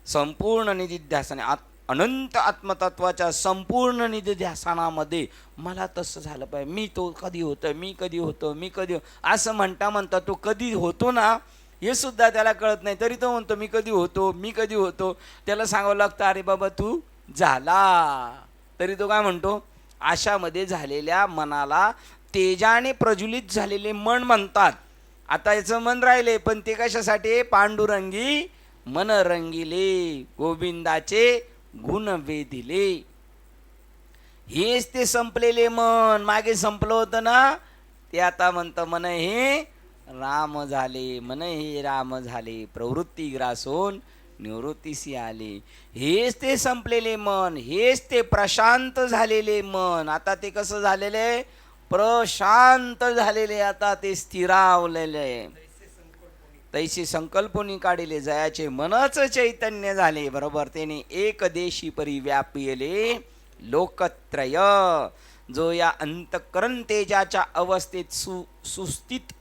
संपूर्ण निधिध्यासन अनंत आत्मतत्वाच्या संपूर्ण निधिध्यासनामध्ये मला तसं झालं पाहिजे, मी तो कधी होतं, मी कधी होतो, मी कधी असं म्हणता तो कधी होतो ना हे सुद्धा त्याला कळत नाही, तरी तो म्हणतो मी कधी होतो, मी कधी होतो. त्याला सांगावं लागतं अरे बाबा तू झाला, तरी तो काय म्हणतो. अशामध्ये झालेल्या मनाला तेजाने प्रज्वलित झालेले मन म्हणतात. आता याचं मन राहिले, पण ते कशासाठी. पांडुरंगी मन रंगिले, गोविंदाचे गुण वेदिले. हेच ते संपलेले मन. मागे संपलं होतं ना, ते आता म्हणतं मन हे राम झाले, मन हे राम झाले, प्रवृत्ती ग्रासून निवृत्तीसी आले. हेच ते संपलेले मन, हेच ते प्रशांत झालेले मन. आता ते कसं झालेले, प्रशांत झालेले, आता ते स्थिरावलेले. तैसे संकल्पनी काढिले जयाचे मनच चैतन्य झाले. बरोबर, त्याने एक देशी परी व्यापिले लोकत्रय. जो या अंतःकरण तेजाच्या अवस्थेत सुस्थित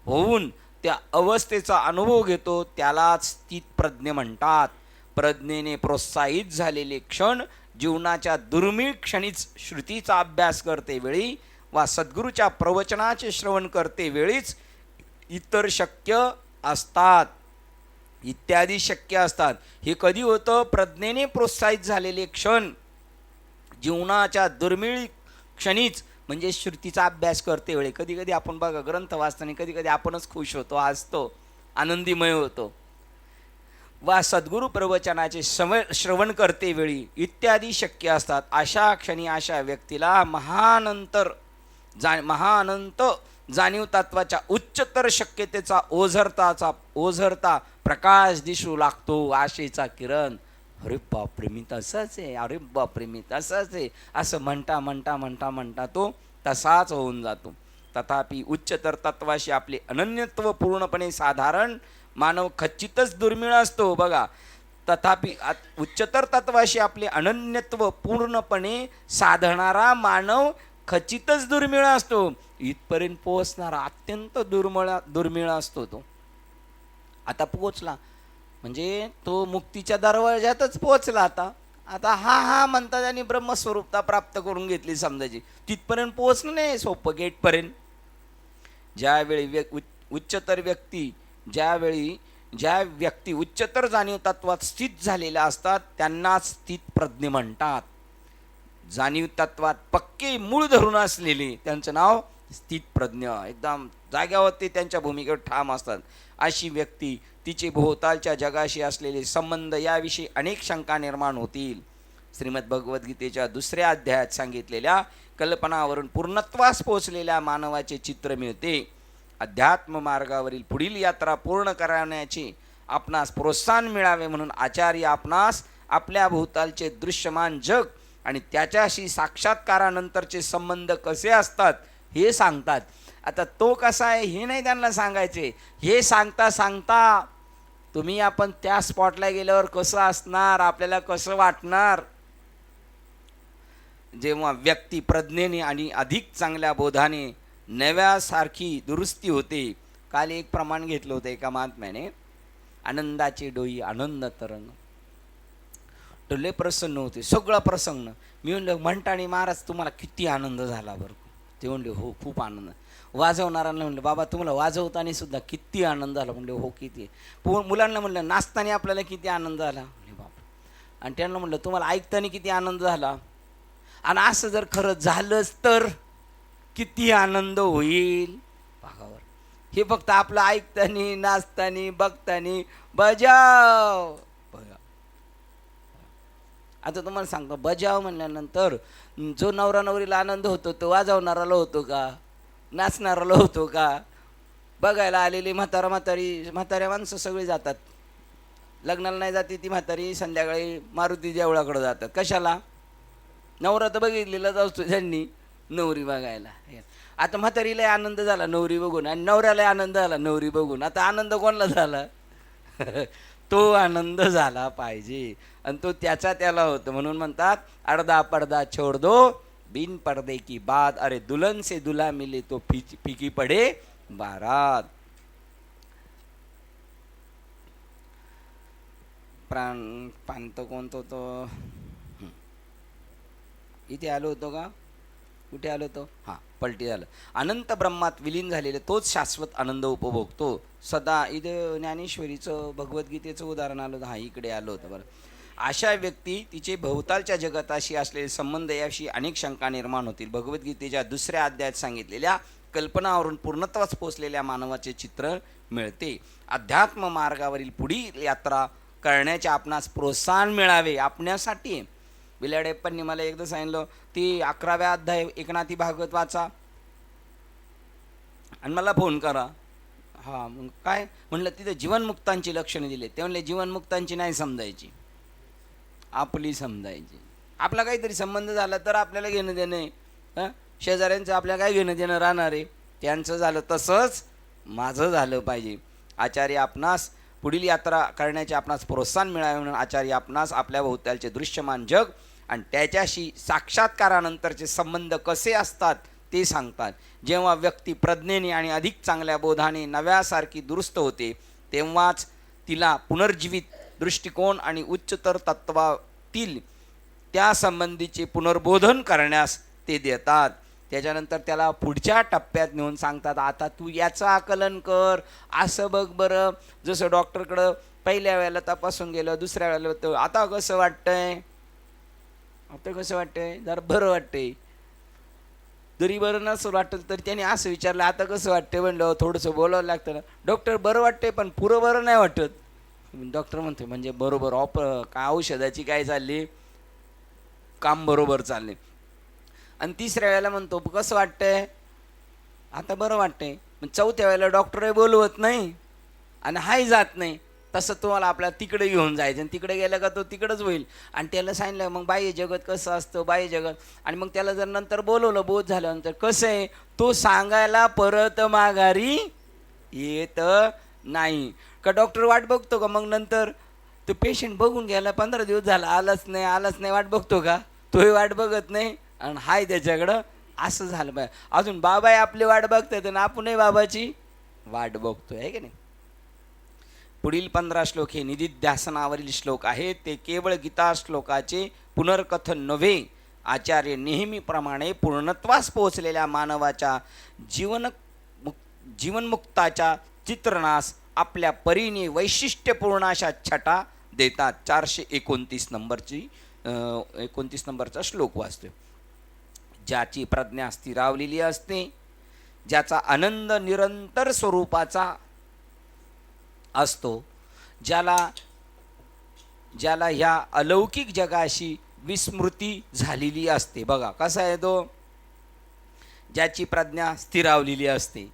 होऊन त्या अवस्थेचा अनुभव घेतो त्यालाच स्थित प्रज्ञ म्हणतात. प्रज्ञेने प्रोत्साहित झालेले क्षण जीवनाच्या दुर्मिळ क्षणीच श्रुतीचा अभ्यास करते वेळी वा सद्गुरूच्या प्रवचनाचे श्रवण करते वेळीच इतर शक्य असतात, इत्यादी शक्य असतात. हे कधी होतं. प्रज्ञेने प्रोत्साहित झालेले क्षण जीवनाच्या दुर्मिळ क्षणीच, म्हणजे श्रुतीचा अभ्यास करते वेळी. कधी कधी आपण बघा ग्रंथ वाचताना कधी कधी आपणच खुश होतो, हसतो, आनंदीमय होतो. वा सद्गुरू प्रवचनाचे श्रवण करते वेळी इत्यादी शक्य असतात. अशा क्षणी अशा व्यक्तीला महाअनंत जाणीव तत्वाच्या उच्चतर शक्यतेचा ओझरता प्रकाश दिसू लागतो. आशेचा किरण. अरे बापरे मी तसाच आहे, अरे बापरे मी तसाच आहे, असं म्हणता तो तसाच होऊन जातो. तथापि उच्चतर तत्वाशी आपले अनन्यत्व पूर्णपणे साधारण मानव खचितच दुर्मिळ असतो. बघा, तथापि उच्चतर तत्वाशी आपले अनन्यत्व पूर्णपणे साधणारा मानव खचितच दुर्मिळ असतो. इथपर्यंत पोहोचणारा अत्यंत दुर्मिळ असतो तो. आता पोहोचला म्हणजे तो मुक्तीच्या दरवाज्यातच पोहोचला. आता हा म्हणतात आणि ब्रह्मस्वरूपता प्राप्त करून घेतली समजायची. तिथपर्यंत पोहोचणं नाही सोपं. गेटपर्यंत ज्यावेळी ज्या व्यक्ती उच्चतर जाणीव तत्वात स्थित झालेल्या असतात त्यांनाच स्थित प्रज्ञ म्हणतात. जाणीव तत्वात पक्के मूळ धरून असलेले त्यांचं नाव स्थित प्रज्ञ. एकदम जाग्यावरती त्यांच्या भूमिकेवर ठाम असतात. अशी व्यक्ती तिचे भोवतालच्या जगाशी असलेले संबंध याविषयी अनेक शंका निर्माण होतील. श्रीमद भगवद्गीतेच्या 2ऱ्या अध्यायात सांगितलेल्या कल्पनावरून पूर्णत्वास पोहोचलेल्या मानवाचे चित्र मिळते. अध्यात्म मार्गावरील पुढील यात्रा पूर्ण करण्याचे आपणास प्रोत्साहन मिळावे म्हणून आचार्य आपणास आपल्या भोवतालचे दृश्यमान जग आणि त्याच्याशी साक्षात्कारानंतरचे संबंध कसे असतात हे सांगतात. आता तो कसा आहे हे नाही त्यांना सांगायचे. हे सांगता तुम्ही आपण त्या स्पॉटला गेल्यावर कसं असणार, आपल्याला कसं वाटणार. जेव्हा व्यक्ती प्रज्ञेने आणि अधिक चांगल्या बोधाने नव्यासारखी दुरुस्ती होते. काल एक प्रमाण घेतलं होतं एका महात्म्याने. आनंदाचे डोई आनंद तरंग. टोले प्रसन्न होते, सगळं प्रसन्न. मी म्हणलं आणि महाराज तुम्हाला किती आनंद झाला बरं. ते म्हणले हो खूप आनंद. वाजवणाऱ्यांना म्हणलं बाबा तुम्हाला वाजवताना सुद्धा किती आनंद झाला. म्हणले हो किती. मुलांना म्हणलं नाचताना आपल्याला किती आनंद झाला. म्हणले बाबा. आणि त्यांना म्हणलं तुम्हाला ऐकताना किती आनंद झाला. आणि असं जर खरं झालंच तर किती आनंद होईल भागावर. हे फक्त आपलं ऐकतानी, नाचतानी, बघतानी बजाव बघा. आता तुम्हाला सांगतो, बजाव म्हणल्यानंतर जो नवरा नवरीला आनंद होतो तो वाजवणाराला होतो का, नाचणाराला होतो का? बघायला आलेली म्हाताऱ्या माणसं सगळी जातात. लग्नाला नाही जाते ती म्हातारी, संध्याकाळी मारुती देवळाकडे जातात. कशाला? नवरा तर बघितलेलाच असतो त्यांनी, नवरी बघायला. आता म्हातारीला आनंद झाला नवरी बघून, आणि नवऱ्याला आनंद झाला नवरी बघून. आता आनंद कोणाला झाला? तो आनंद झाला पाहिजे, आणि तो त्याला होतो. म्हणून म्हणतात, अर्धा पडदा छोड़ दो, बिन पर्दे की बात, अरे दुल्हन से दुल्हा मिले तो फीकी पडे बारात. प्रांत कोणतो तो इथे आलो होतो का, कुठे आलो होतो? हां, पलटी झालं. अनंत ब्रह्मात विलीन झालेले तोच शाश्वत आनंद उपभोगतो सदा. इथं ज्ञानेश्वरीचं भगवद्गीतेचं उदाहरण आलं होतं. हां, इकडे आलं होतं. बरं, अशा व्यक्ती तिचे भोवतालच्या जगताशी असलेले संबंध याशी अनेक शंका निर्माण होतील. भगवद्गीतेच्या 2ऱ्या अध्यायात सांगितलेल्या कल्पनावरून पूर्णत्वास पोचलेल्या मानवाचे चित्र मिळते. अध्यात्म मार्गावरील पुढील यात्रा करण्याचे आपणास प्रोत्साहन मिळावे आपण्यासाठी बिलाडेप्पांनी मला एकदा सांगितलं, ती 11व्या अध्याय एकनाथी भागवत वाचा आणि मला फोन करा. हां, मग काय म्हणलं, तिथे जीवनमुक्तांची लक्षणे दिले. ते म्हणले जीवनमुक्तांची नाही समजायची, आपली समजायची. आपला काहीतरी संबंध झाला तर आपल्याला घेणं देणं आहे. हां, शेजाऱ्यांचं आपल्याला काय घेणं देणं राहणार आहे? त्यांचं झालं तसंच माझं झालं पाहिजे. आचार्य आपणास पुढील यात्रा करण्याचे आपणास प्रोत्साहन मिळावे म्हणून आचार्य आपणास आपल्या भोवतालचे दृश्यमान जग आणि त्याच्याशी साक्षात्कारानंतरचे संबंध कसे असतात ते सांगतात. जेव्हा व्यक्ती प्रज्ञेने आणि अधिक चांगल्या बोधाने नव्यासारखी दुरुस्त होते, तेव्हाच तिला पुनर्जीवित दृष्टिकोन आणि उच्चतर तत्वातील त्या संबंधीचे पुनर्बोधन करण्यास ते देतात. त्याच्यानंतर त्याला पुढच्या टप्प्यात नेऊन सांगतात, आता तू याचं आकलन कर, असं बघ बरं. जसं डॉक्टरकडं पहिल्या वेळेला तपासून गेलं, दुसऱ्या वेळेला होतं, आता कसं वाटतंय, आता कसं वाटतंय, जरा बरं वाटतंय. जरी बरं नसं वाटलं तरी त्याने असं विचारलं, आता कसं वाटतंय म्हणलं, थोडंसं बोलावं लागतं ना. डॉक्टर बरं वाटतंय पण पुरं बरं नाही वाटत. डॉक्टर म्हणतो म्हणजे बरोबर काय औषधाची काय चालली, काम बरोबर चालले. आणि 3ऱ्या वेळेला म्हणतो कसं वाटतंय, आता बरं वाटतंय. मग 4थ्या वेळेला डॉक्टरही बोलवत नाही आणि हाही जात नाही. तसं तुम्हाला आपल्याला तिकडे घेऊन जायचं, आणि तिकडे गेलं का तो तिकडंच होईल. आणि त्याला सांगितलं मग बाह्य जगत कसं असतं, बाह्य जगत. आणि मग त्याला जर नंतर बोलवलं बोध झाल्यानंतर, कसं आहे तो सांगायला परत माघारी येत नाही का. डॉक्टर वाट बघतो का मग नंतर? तो पेशंट बघून गेला 15 दिवस झाला, आलाच नाही, वाट बघतो का? तोही वाट बघत नाही, आणि हाय त्याच्याकडं. असं झालं पाहिजे. अजून बाबाही आपली वाट बघतात आणि आपणही बाबाची वाट बघतोय, आहे की नाही. पुढील 15 श्लोक हे निधिध्यासनावरील श्लोक आहेत. ते केवळ गीता श्लोकाचे पुनर्कथन नव्हे. आचार्य नेहमीप्रमाणे पूर्णत्वास पोहोचलेल्या मानवाच्या जीवनमुक्ताच्या चित्रणास आपल्या परीने वैशिष्ट्यपूर्ण अशा छटा देतात. 429 नंबरचा श्लोक वाचतोय. ज्याची प्रज्ञा स्थिरावलेली असते, ज्याचा आनंद निरंतर स्वरूपाचा असतो, ज्याला ह्या अलौकिक जगाशी विस्मृती झालेली असते. बघा कसा आहे तो, ज्याची प्रज्ञा स्थिरावलेली असते,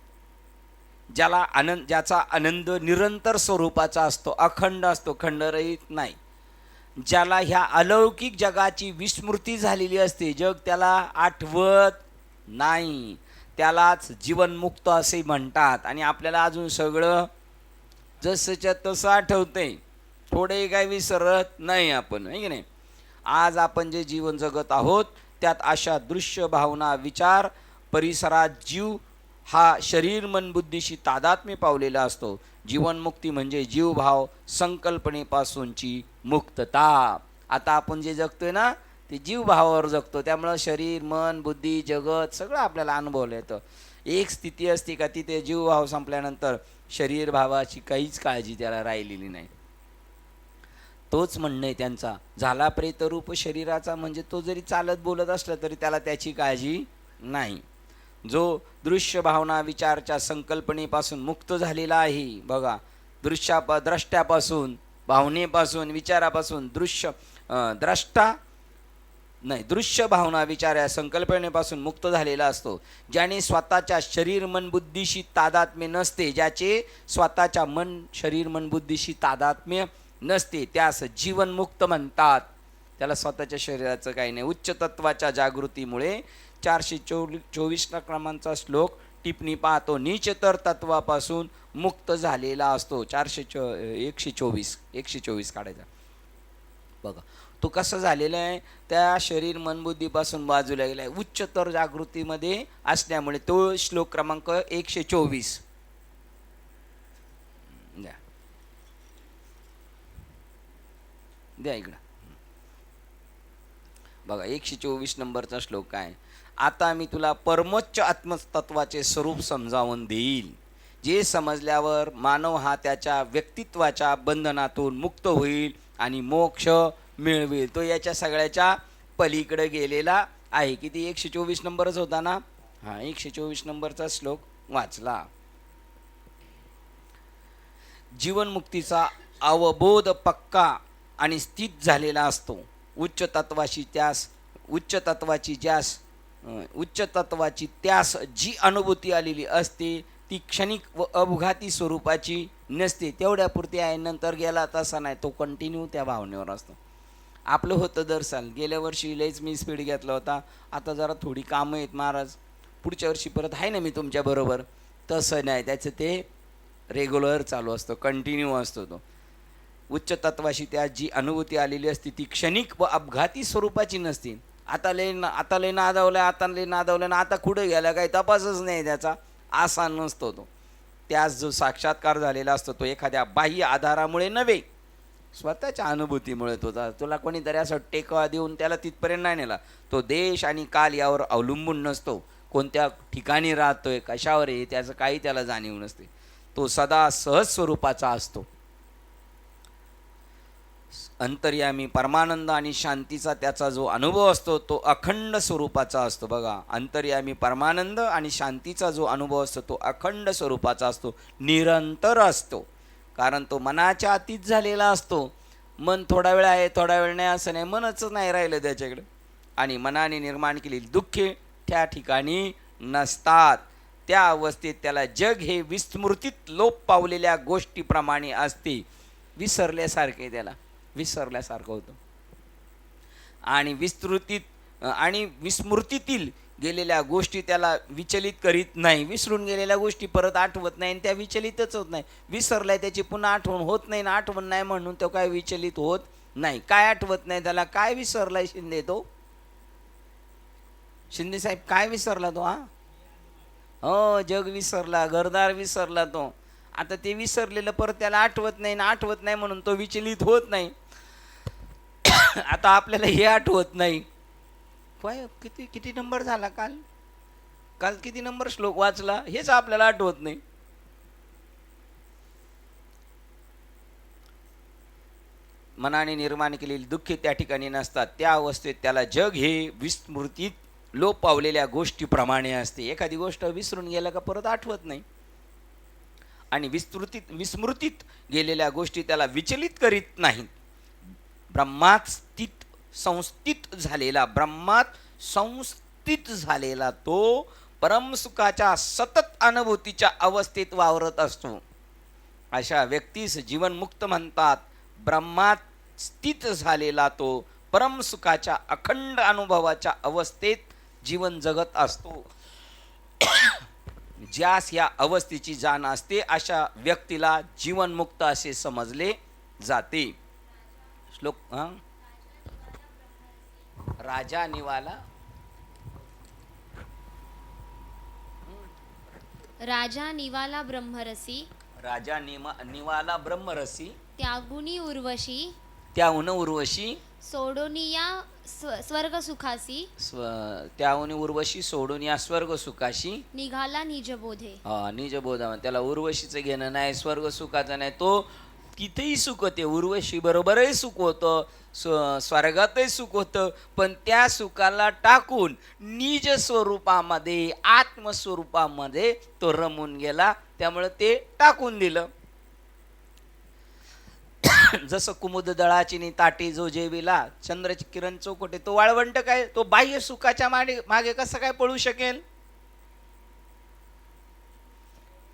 ज्याचा आनंद निरंतर स्वरूपाचा असतो, अखंड असतो, खंडरहित नाही. ज्याला ह्या अलौकिक जगाची विस्मृती झालेली असते, जग त्याला आठवत नाही, त्यालाच जीवनमुक्त असे म्हणतात. आणि आपल्याला अजून सगळं जसंच्या तसं आठवतंय, थोडे काय विसरत नाही आपण, आहे की नाही. आज आपण जे जीवन जगत आहोत त्यात अशा दृश्य, भावना, विचार, परिसरात जीव हा शरीर मन बुद्धीशी तादात्म्य पावलेला असतो. जीवनमुक्ती म्हणजे जीवभाव संकल्पनेपासूनची मुक्तता. आता आपण जे जगतोय ना ते जीवभावावर जगतो, त्यामुळं शरीर मन बुद्धी जगत सगळं आपल्याला अनुभवलं येतं. एक स्थिती असते का तिथे जीवभाव संपल्यानंतर शरीर भावाची काहीच काळजी त्याला राहिलेली नाही. तोच म्हणणं आहे त्यांचा, झाला प्रेतरूप शरीराचा, म्हणजे तो जरी चालत बोलत असला तरी त्याला त्याची काळजी नाही. जो दृश्य भावना विचारच्या संकल्पनेपासून मुक्त झालेला आहे. बघा, द्रष्ट्यापासून, भावनेपासून, विचारापासून, दृश्य भावना विचार या संकल्पनेपासून मुक्त झालेला असतो. ज्याने स्वतःच्या शरीर मन बुद्धीशी तादात्म्य नसते, ज्याचे स्वतःच्या शरीर मन बुद्धीशी तादात्म्य नसते, त्यास जीवनमुक्त म्हणतात. त्याला स्वतःच्या शरीराचं काही नाही. उच्च तत्वाच्या जागृतीमुळे 424 क्रमांचा श्लोक टिप्पणी पाहतो. नीचतर तत्वापासून मुक्त झालेला असतो. 124 काढायचा. बघा तो कसं झालेला आहे, त्या शरीर मनबुद्धीपासून बाजूला गेला आहे, उच्चतर जागृतीमध्ये असल्यामुळे. तो श्लोक क्रमांक 124 द्या इकडं. बघा 124 नंबरचा श्लोक काय. आता मी तुला परमोच्च आत्मतत्वाचे स्वरूप समजावून देईल, जे समजल्यावर मानव हा त्याच्या व्यक्तित्वाच्या बंधनातून मुक्त होईल आणि मोक्ष मिळवेल. तो याच्या सगळ्याच्या पलीकडे गेलेला आहे. किती 124 नंबरच होता ना. हा 124 नंबरचा श्लोक वाचला. जीवनमुक्तीचा अवबोध पक्का आणि स्थित झालेला असतो. उच्च तत्वाची त्यास जी अनुभूती आलेली असते ती क्षणिक व अपघाती स्वरूपाची नसते. तेवढ्यापुरती आहे, नंतर गेला तसा नाही. तो कंटिन्यू त्या भावनेवर असतो. आपलं होतं दरसाल, गेल्या वर्षी लयच मी स्पीड घेतला होता, आता जरा थोडी कामं आहेत महाराज, पुढच्या वर्षी परत आहे ना मी तुमच्याबरोबर. तसं नाही, त्याचं ते रेग्युलर चालू असतं, कंटिन्यू असतो तो. उच्च तत्वाशी त्या जी अनुभूती आलेली असते ती क्षणिक व अपघाती स्वरूपाची नसते. आता लय नादावलं, आता कुठं गेला काही तपासच नाही त्याचा, असा नसतो तो. त्यास जो साक्षात्कार झालेला असतो तो एखाद्या बाह्य आधारामुळे नव्हे, स्वतःच्या अनुभूतीमुळे. तुला कोणीतरी असं टेका देऊन त्याला तिथपर्यंत नाही नेला. तो देश आणि काल यावर अवलंबून नसतो. कोणत्या ठिकाणी राहतोय, कशावर आहे, त्याचं काही त्याला जाणीव नसते. तो सदा सहज स्वरूपाचा असतो. अंतर्यामी परमानंद आणि शांतीचा त्याचा जो अनुभव असतो तो अखंड स्वरूपाचा असतो. बघा, अंतर्यामी परमानंद आणि शांतीचा जो अनुभव असतो तो अखंड स्वरूपाचा असतो, निरंतर असतो. कारण तो मनाच्या अतीत झालेला असतो. मन थोडा वेळ आहे, थोडा वेळ नाही असं नाही, मनच नाही राहिलं त्याच्याकडे. आणि मनाने निर्माण केलेली दुःखे त्या ठिकाणी नसतात. त्या अवस्थेत त्याला जग हे विस्मृतीत लोप पावलेल्या गोष्टीप्रमाणे असते. विसरल्यासारखे, त्याला विसरल्यासारखं होतं. आणि विस्मृतीतील गेलेल्या गोष्टी त्याला विचलित करीत नाही. विसरून गेलेल्या गोष्टी परत आठवत नाही आणि त्या विचलितच होत नाही. विसरलाय त्याची पुन्हा आठवण होत नाही, ना आठवण नाही म्हणून तो काय विचलित होत नाही. काय आठवत नाही त्याला, काय विसरलाय शिंदे साहेब काय विसरला तो? हो, जग विसरला, घरदार विसरला तो. आता ते विसरलेलं परत त्याला आठवत नाही, ना आठवत नाही म्हणून तो विचलित होत नाही. आता आपल्याला हे आठवत नाही. किती नंबर झाला काल किती नंबर श्लोक वाचला हेच आपल्याला आठवत नाही. मनाने निर्माण केलेली दुःखे त्या ठिकाणी नसतात. त्या अवस्थेत त्याला जग हे विस्मृतीत लोप पावलेल्या गोष्टीप्रमाणे असते. एखादी गोष्ट विसरून गेला का परत आठवत नाही. आणि विस्मृतीत गेलेल्या गोष्टी त्याला विचलित करीत नाहीत. ब्रह्मात संस्थित झालेला तो परमसुखाच्या सतत अनुभूतीच्या अवस्थेत वावरत असतो. अशा व्यक्तीस जीवनमुक्त म्हणतात. ब्रह्मात स्थित झालेला तो परमसुखाच्या अखंड अनुभवाच्या अवस्थेत जीवन जगत असतो. ज्यास या अवस्थेची जाण असते अशा व्यक्तीला जीवनमुक्त असे समजले जाते. श्लोक राजा निवाला ब्रह्मरसी, निवाला ब्रह्मरसी, त्याहुनी उर्वशी सोडोनिया स्वर्ग सुखासी, त्याहुनी उर्वशी सोडून या स्वर्ग सुखाशी निघाला निजबोधे. निजबोधा. त्याला उर्वशीचं घेणं नाही, स्वर्ग सुखाचं नाही. तो तिथेही सुख होते, उर्वशी बरोबरही सुख होतं, स्वर्गातही सुख होतं, पण त्या सुखाला टाकून निज स्वरूपामध्ये आत्मस्वरूपामध्ये तो रमून गेला, त्यामुळे ते टाकून दिलं. जसं कुमुद दळाची नि ताटी जो जेविला, चंद्र किरण चौकटे, तो वाळवंट काय, तो बाह्य सुखाच्या मागे कसं काय पळू शकेल.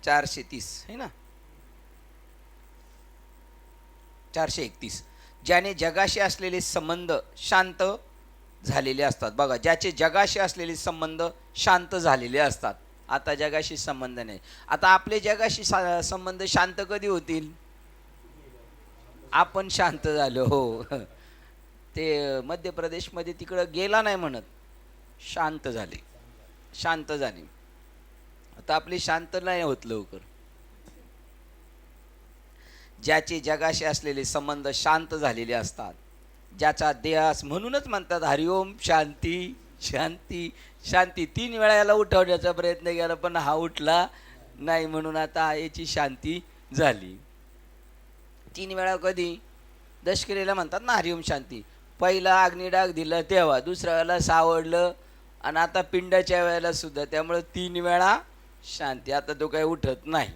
430 है ना, 431. ज्याने जगाशी असलेले संबंध शांत झालेले असतात. बघा, ज्याचे जगाशी असलेले संबंध शांत झालेले असतात. आता जगाशी संबंध नाही. आता आपले जगाशी संबंध शांत कधी होतील? आपण शांत झालो. हो, ते मध्य प्रदेशमध्ये तिकडं गेला नाही म्हणत, शांत झाले, शांत झाले. आता आपली शांत नाही होत लवकर. ज्याचे जगाशी असलेले संबंध शांत झालेले असतात, ज्याचा देहास, म्हणूनच म्हणतात हरिओम शांती शांती शांती. 3 वेळा याला उठवण्याचा प्रयत्न केला पण हा उठला नाही, म्हणून आता याची शांती झाली. 3 वेळा कधी? दशकरीला म्हणतात ना हरिओम शांती. पहिला अग्निडाग दिला तेव्हा, दुसऱ्या वेळेला सावडलं, आणि आता पिंडाच्या वेळेला सुद्धा. त्यामुळे 3 वेळा शांती. आता तो काही उठत नाही.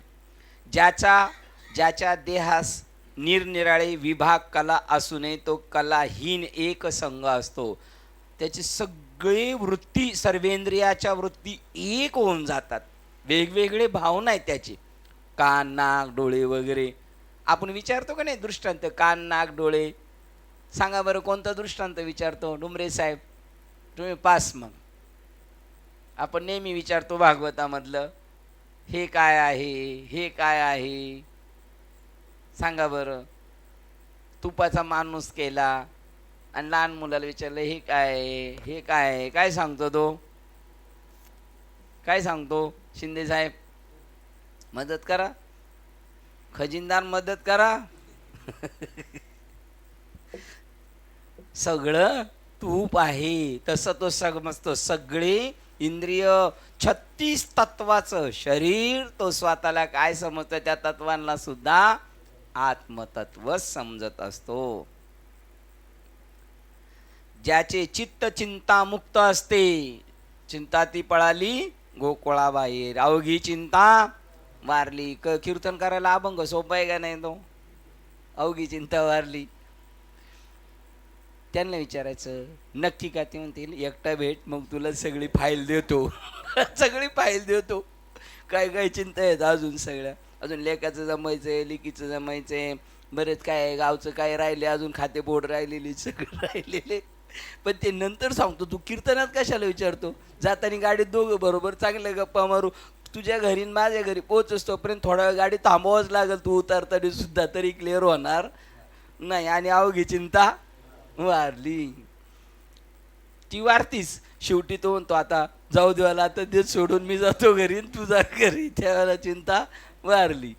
ज्याच्या देहास निरनिराळे विभाग कला असूनही तो कलाहीन एक संघ असतो. त्याची सगळी वृत्ती, सर्वेंद्रियाच्या वृत्ती एक होऊन जातात. वेगवेगळे भाव नाही त्याचे, कान नाक डोळे वगैरे. आपण विचारतो का नाही दृष्टांत, कान नाक डोळे? सांगा बरं कोणता दृष्टांत विचारतो? डुमरे साहेब तुम्ही पास. मग आपण नेहमी विचारतो भागवतामधलं, हे काय आहे, हे काय आहे? सांगा बरं. तुपाचा माणूस केला आणि लहान मुलाला विचारलं हे काय आहे, हे काय आहे? काय सांगतो तो? काय सांगतो? शिंदे साहेब मदत करा, खजिनदार मदत करा. सगळं तूप आहे तसं तो समजतो. सगळे इंद्रिय, 36 तत्वाचं शरीर, तो स्वतःला काय समजतो? त्या तत्वांना सुद्धा आत्मतत्व समजत असतो. ज्याचे चित्त चिंता मुक्त असते, चिंता ती पळाली गोकुळाबाहेर, अवघी चिंता वारली. कीर्तन करायला अभंग सोपा आहे का नाही तो? अवघी चिंता वारली. त्यांना विचारायचं नक्की का? ते म्हणतील एकटा भेट, मग तुला सगळी फाईल देतो. सगळी फाईल देतो. काय काय चिंता आहेत अजून सगळ्या. अजून लेकाचं जमायचंय, लिकीचं जमायचंय, बरेच काय गावचं काय राहिले, अजून खातेपोड राहिलेली, सगळं राहिलेले. पण ते नंतर सांगतो. तू कीर्तनात कशाला विचारतो? जाताना गाडीत दोघं बरोबर चांगल्या गप्पा मारू. तुझ्या घरी माझ्या घरी पोहोचस तोपर्यंत थोडा वेळ गाडी थांबवाच लागेल. तू उतरताना सुद्धा तरी क्लिअर होणार नाही. आणि अवघी चिंता वारली. ती वारतीस. शेवटी तो म्हणतो आता जाऊ देवाला, आता ते सोडून मी जातो घरी, तू जा घरी. त्यावेळेला चिंता वारली.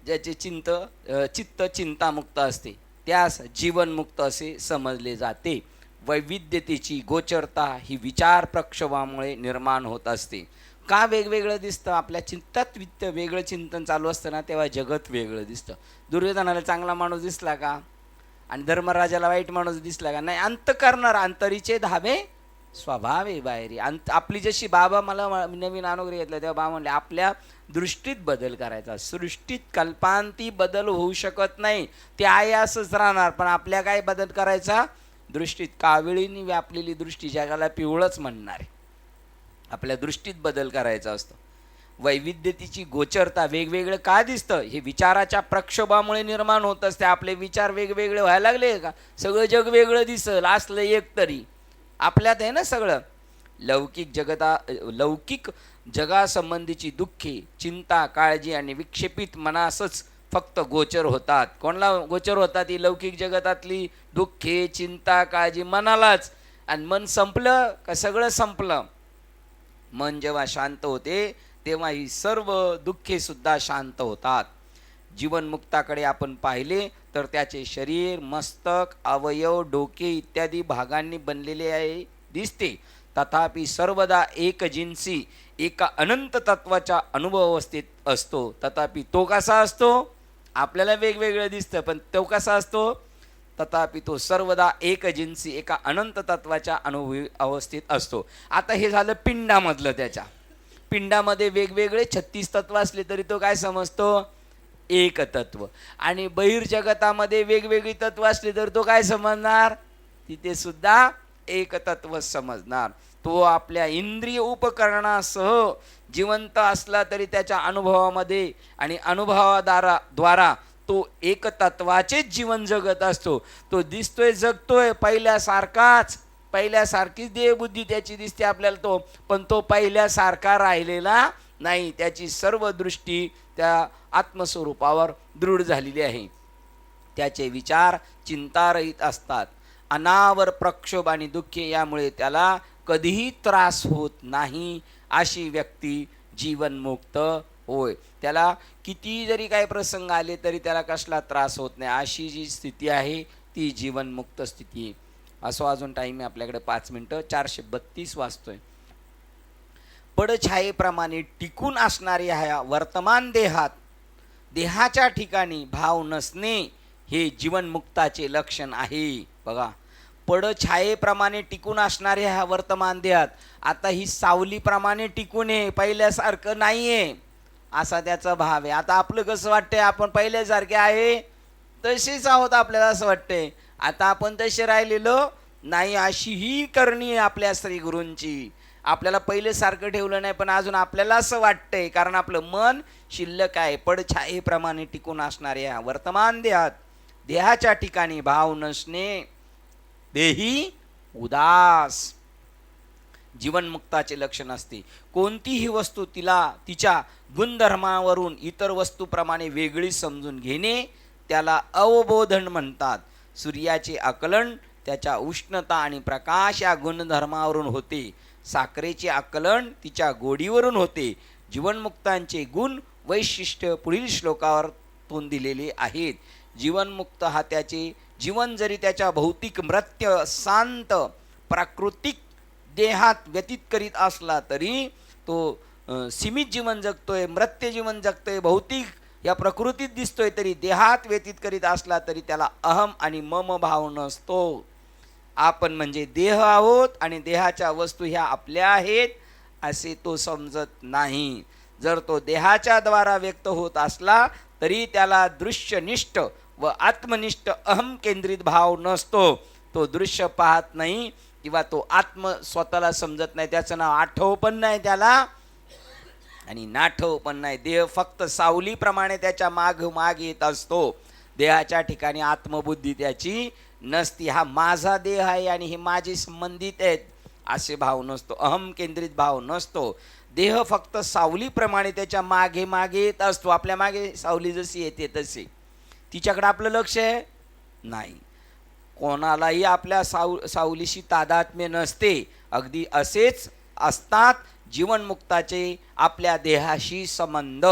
ज्याचे चित्त चिंतामुक्त असते त्यास जीवनमुक्त असे समजले जाते. वैविध्यतेची गोचरता ही विचार प्रक्षोभामुळे निर्माण होत असते. का वेगवेगळं दिसतं? आपल्या चिंतात वेगळं चिंतन चालू असतं ना, तेव्हा जगत वेगळं दिसतं. दुर्योधनाला चांगला माणूस दिसला का? आणि धर्मराजाला वाईट माणूस दिसला का? नाही. अंत करणार अंतरीचे धावे स्वभावे बाहेरी. आपली जशी, बाबा मला नवीन अनुग्रह घेतला तेव्हा बाबा म्हणले आपल्या दृष्टीत बदल करायचा. सृष्टीत कल्पांती बदल होऊ शकत नाही, ते आहे असंच राहणार. पण आपल्या काय बदल करायचा? दृष्टीत. काविळीने व्यापलेली दृष्टी जगाला पिवळच म्हणणार आहे. आपल्या दृष्टीत बदल करायचा असतो. वैविध्यतेची गोचरता, वेगवेगळं का दिसतं? हे विचाराच्या प्रक्षोभामुळे निर्माण होत असते. आपले विचार वेगवेगळे व्हायला लागले का सगळं जग वेगळं दिसल. असलं एक तरी आपल्यात आहे ना सगळं. लौकिक जगासंबंधीची दुःखे, चिंता, काळजी आणि विक्षेपित मनासच फक्त गोचर होतात. कोणाला गोचर होतात? ही लौकिक जगतातली दुःखे, चिंता, काळजी मनालाच. आणि मन संपलं का सगळं संपलं. मन जेव्हा शांत होते तेव्हा ही सर्व दुःखे सुद्धा शांत होतात. जीवनमुक्ताकडे आपण पाहिले तर त्याचे शरीर, मस्तक, अवयव, डोके इत्यादी भागांनी बनलेले आहे दिसते. तथापि सर्वदा एक जिन्सी एका अनंत तत्वाच्या अनुभव अवस्थेत असतो. तथापि तो कसा असतो? आपल्याला वेगवेगळं दिसतं, पण तो कसा असतो? तथापि तो सर्वदा एक जिन्सी एका अनंत तत्वाच्या अनुभवी अवस्थेत असतो. आता हे झालं पिंडामधलं. त्याच्या पिंडामध्ये वेगवेगळे 36 तत्व असले तरी तो काय समजतो? एक तत्व. आणि बहिर्जगतामध्ये वेगवेगळी तत्व असली तर तो काय समजणार? तिथे सुद्धा एक तत्व समजणार. तो आपल्या इंद्रिय उपकरणासह जिवंत असला तरी त्याच्या अनुभवामध्ये आणि अनुभवाद्वारा तो एक तत्वाचेच जीवन जगत असतो. तो दिसतोय, जगतोय पहिल्यासारखीच देहबुद्धी त्याची दिसते आपल्याला, पण तो पहिल्यासारखा राहिलेला नाही. त्याची सर्व दृष्टी त्या आत्मस्वरूपावर दृढ झालेली आहे. त्याचे विचार चिंतारहित असतात. अनावर प्रक्षोभ आणि दुःखे यामुळे त्याला कधीही त्रास होत नाही. अशी व्यक्ती जीवनमुक्त होय. त्याला किती जरी काही प्रसंग आले तरी त्याला कसला त्रास होत नाही. अशी जी स्थिती आहे ती जीवनमुक्त स्थिती आहे. असो, अजून टाईम आहे आपल्याकडे 5 मिनटं. 432 वाजतोय. पडछायेप्रमाणे टिकून असणाऱ्या ह्या वर्तमान देहाच्या ठिकाणी भाव नसणे हे जीवनमुक्ताचे लक्षण आहे. बघा, पडछायेप्रमाणे टिकून असणाऱ्या ह्या वर्तमान देहात, आता ही सावलीप्रमाणे टिकून आहे, पहिल्यासारखं नाही आहे असा त्याचा भाव आहे. आता आपलं कसं वाटतंय? आपण पहिल्यासारखे आहे तसेच आहोत, आपल्याला असं वाटतंय. आता आपण तसे राहिलेलो नाही, अशी ही करणी आहे आपल्या श्री गुरूंची. आपल्याला पहिले सारखं ठेवलं नाही, पण अजून आपल्याला असं वाटतंय, कारण आपलं मन शिल्लक आहे. पडछायेप्रमाणे टिकून असणाऱ्या वर्तमान देहाच्या ठिकाणी भाव नसणे देही उदास जीवनमुक्ताचे लक्षण असते. कोणतीही वस्तू तिच्या गुणधर्मावरून इतर वस्तूप्रमाणे वेगळी समजून घेणे त्याला अवबोधन म्हणतात. सूर्याचे आकलन त्याच्या उष्णता आणि प्रकाश या गुणधर्मावरून होते. साखरेचे आकलन तिच्या गोडीवरून होते. जीवनमुक्तांचे गुण वैशिष्ट्य पुढील श्लोकावरून दिलेले आहेत. जीवनमुक्त हा त्याचे जीवन जरी त्याच्या भौतिक मृत्य शांत प्राकृतिक देहात व्यतीत करीत असला तरी तो सीमित जीवन जगतोय, मृत्य जीवन जगतोय, भौतिक या प्रकृतीत दिसतोय, तरी देहात व्यतीत करीत असला तरी त्याला अहम आणि मम भाव नसतो. आपण म्हणजे देह आहोत आणि देहाच्या वस्तू ह्या आपल्या आहेत असे तो समजत नाही. जर तो देहाच्या द्वारा व्यक्त होत असला तरी त्याला दृश्यनिष्ठ व आत्मनिष्ठ अहम केंद्रित भाव नसतो. तो दृश्य पाहत नाही किंवा तो आत्म स्वतःला समजत नाही. त्याचं नाव आठव पण नाही त्याला आणि नाठव पण नाही. देह फक्त सावलीप्रमाणे त्याच्या माग येत असतो. देहाच्या ठिकाणी आत्मबुद्धी त्याची नसती. हा माझा देह आहे आणि हे माझे संबंधित आहेत असे भाव नसतो. अहम केंद्रित भाव नसतो. देह फक्त सावलीप्रमाणे त्याच्या मागे येत असतो. आपल्या मागे सावली जशी येते तशी तिच्याकडे आपलं लक्ष आहे नाही. कोणालाही आपल्या सावलीशी तादात्म्य नसते. अगदी असेच असतात जीवनमुक्ताचे आपल्या देहाशी संबंध.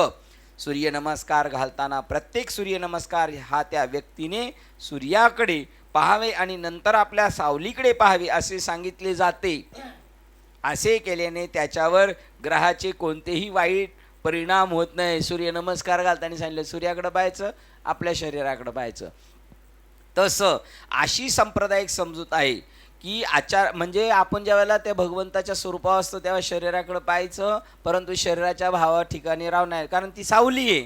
सूर्यनमस्कार घालताना प्रत्येक सूर्यनमस्कार हा त्या व्यक्तीने सूर्याकडे पाहावे आणि नंतर आपल्या सावलीकडे पाहावे असे सांगितले जाते. असे केल्याने त्याच्यावर ग्रहाचे कोणतेही वाईट परिणाम होत नाही. सूर्यनमस्कार घालताना सांगितलं सूर्याकडे पाहायचं, आपल्या शरीराकडे पाहायचं. तसं अशी सांप्रदायिक समजूत आहे की आचार म्हणजे आपण ज्यावेळेला त्या भगवंताच्या स्वरूपावर असतो तेव्हा शरीराकडे पाहायचं, परंतु शरीराच्या भावा ठिकाणी राहणार, कारण ती सावली आहे.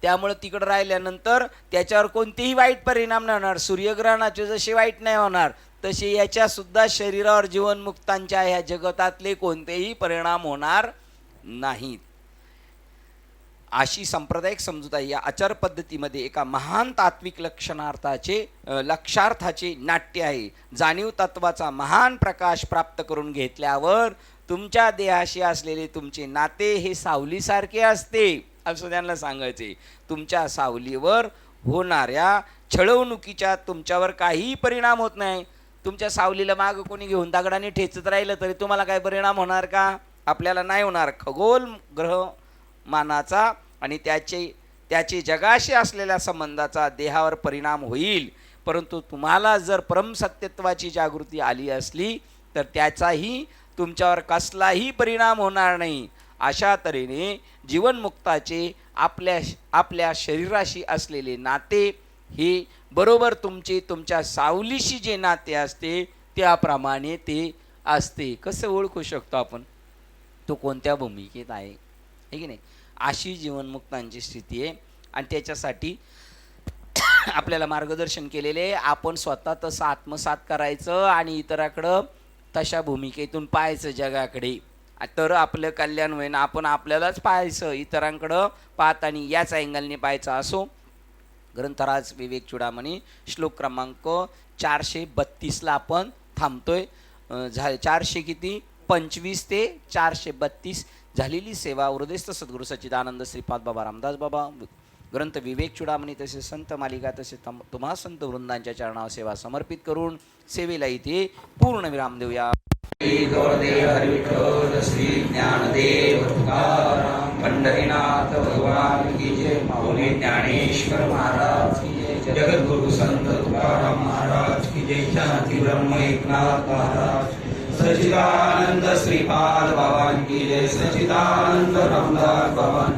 त्यामुळे तिकडं राहिल्यानंतर त्याच्यावर कोणतेही वाईट परिणाम नाही होणार. सूर्यग्रहणाचे जसे वाईट नाही होणार तसे याच्यासुद्धा शरीरावर जीवनमुक्तांच्या ह्या जगतातले कोणतेही परिणाम होणार नाहीत. अशी सांप्रदायिक समजूत आहे. या आचार पद्धतीमध्ये एका महान तात्विक लक्षार्थाचे नाट्य आहे. जाणीव तत्वाचा महान प्रकाश प्राप्त करून घेतल्यावर तुमच्या देहाशी असलेले तुमचे नाते हे सावलीसारखे असते असं त्यांना सांगायचे. तुमच्या सावलीवर होणाऱ्या छळवणुकीच्या तुमच्यावर काहीही परिणाम होत नाही. तुमच्या सावलीला मागं कोणी घेऊन दगडाने ठेचत राहिलं तरी तुम्हाला काय परिणाम होणार का? आपल्याला नाही होणार. खगोल ग्रहमानाचा आणि त्याचे जगाशी असलेल्या संबंधाचा देहावर परिणाम होईल. परंतु तुम्हाला जर परमसत्यत्वाची जागृती आली असली तर त्याचाही तुमच्यावर कसलाही परिणाम होणार नाही. अशा तऱ्हेने जीवनमुक्ताचे आपल्या शरीराशी असलेले नाते हे बरोबर तुमच्या सावलीशी जे नाते असते त्याप्रमाणे ते असते. कसं ओळखू शकतो आपण तो कोणत्या भूमिकेत आहे की नाही? अशी जीवनमुक्तांची स्थिती आहे आणि त्याच्यासाठी आपल्याला मार्गदर्शन केलेले आहे. आपण स्वतः तसं आत्मसात करायचं आणि इतराकडं तशा भूमिकेतून पाहायचं जगाकडे, तर आपलं कल्याण होईन. आपण आपल्यालाच पाहायचं, इतरांकडं पाहताना याच अँगलने पाहायचं. असो, ग्रंथराज विवेक चूडामणी श्लोक क्रमांक 432ला आपण थांबतोय. 425 ते 432 झालेली सेवा हृदयस्थ सद्गुरू सच्चिदानंद श्रीपाद बाबा रामदास बाबा, ग्रंथ विवेक चूडामणी तसेच संत मालिका तसेच तुम्हा संत वृंदांच्या चरणावर सेवा समर्पित करून सेवेला इथे पूर्ण विराम देऊया. श्री ज्ञानदेव तुकाराम पंढरीनाथ भगवान की जय. माऊली ज्ञानेश्वर महाराज की जय. जगद्गुरु संत तुकाराम महाराज की जय. शांती ब्रह्म एकनाथ महाराज. सच्चिदानंद श्रीपाद बाबां की जय. सच्चिदानंद रामदास बाबां.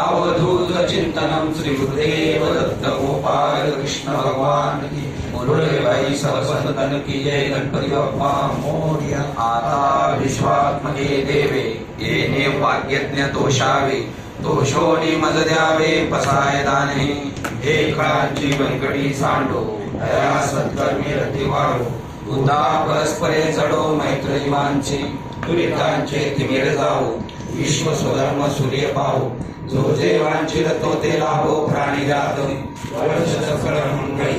अवधूत चिंतनम श्री गुरुदेव दत्त गोपाल कृष्ण भगवान की. मुरळीबाई सरस्वतन की जय. गणपती बाप्पा मोरया. आता विश्वात्मके देवे येणे वाग्यज्ञ तोषावे. तोषोनी मज द्यावे पसाय दाने. एकाची व्यंकटी सांडो दया सत्कर्मी रती वाढो. उदा परस्परे जडो मैत्र जीवांचे. दुरितांचे तिमिर जावो. विश्व स्वधर्म सूर्य पाहो. जो जे वांछित तो ते लाभो. प्राणी जात वर्ष सकळ मंडळी.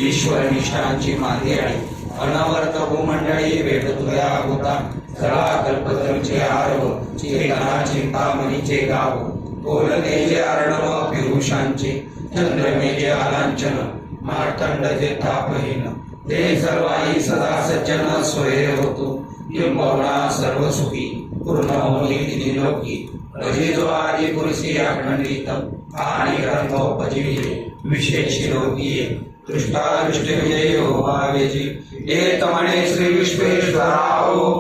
ईश्वर निष्ठांची मांदियाळी. अनवर्त भूमंडळी वेद तुया होता. सळा कल्पतरूचे आरव. चेतना चिंतामणीचे गाव. बोलतेचे अर्णव पिरुषांचे. चंद्रमेचे आलांचन. मार्तंडचे तापहीन. ते सर्वाई सदा सज्जन सोय होतो. किंबहुना सर्व सुखी पूर्ण होई तिथे लोकी. अजी जो आजी पुरुषी अखंडित आणि ग्रंथोपजीवी विशेषी लोकीये. दृष्टादृष्टी विजय हो भावेची. एक म्हणे श्री विश्वेश्वराहो.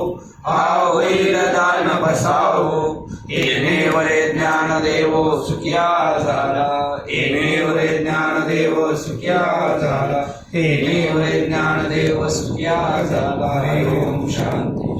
होईल दान बसावो. येणे वरे ज्ञान देवो सुखिया झाला. येणे वरे ज्ञान देव सुखिया झाला. येणे वरे ज्ञान देव सुखिया झाला. ओम शांती.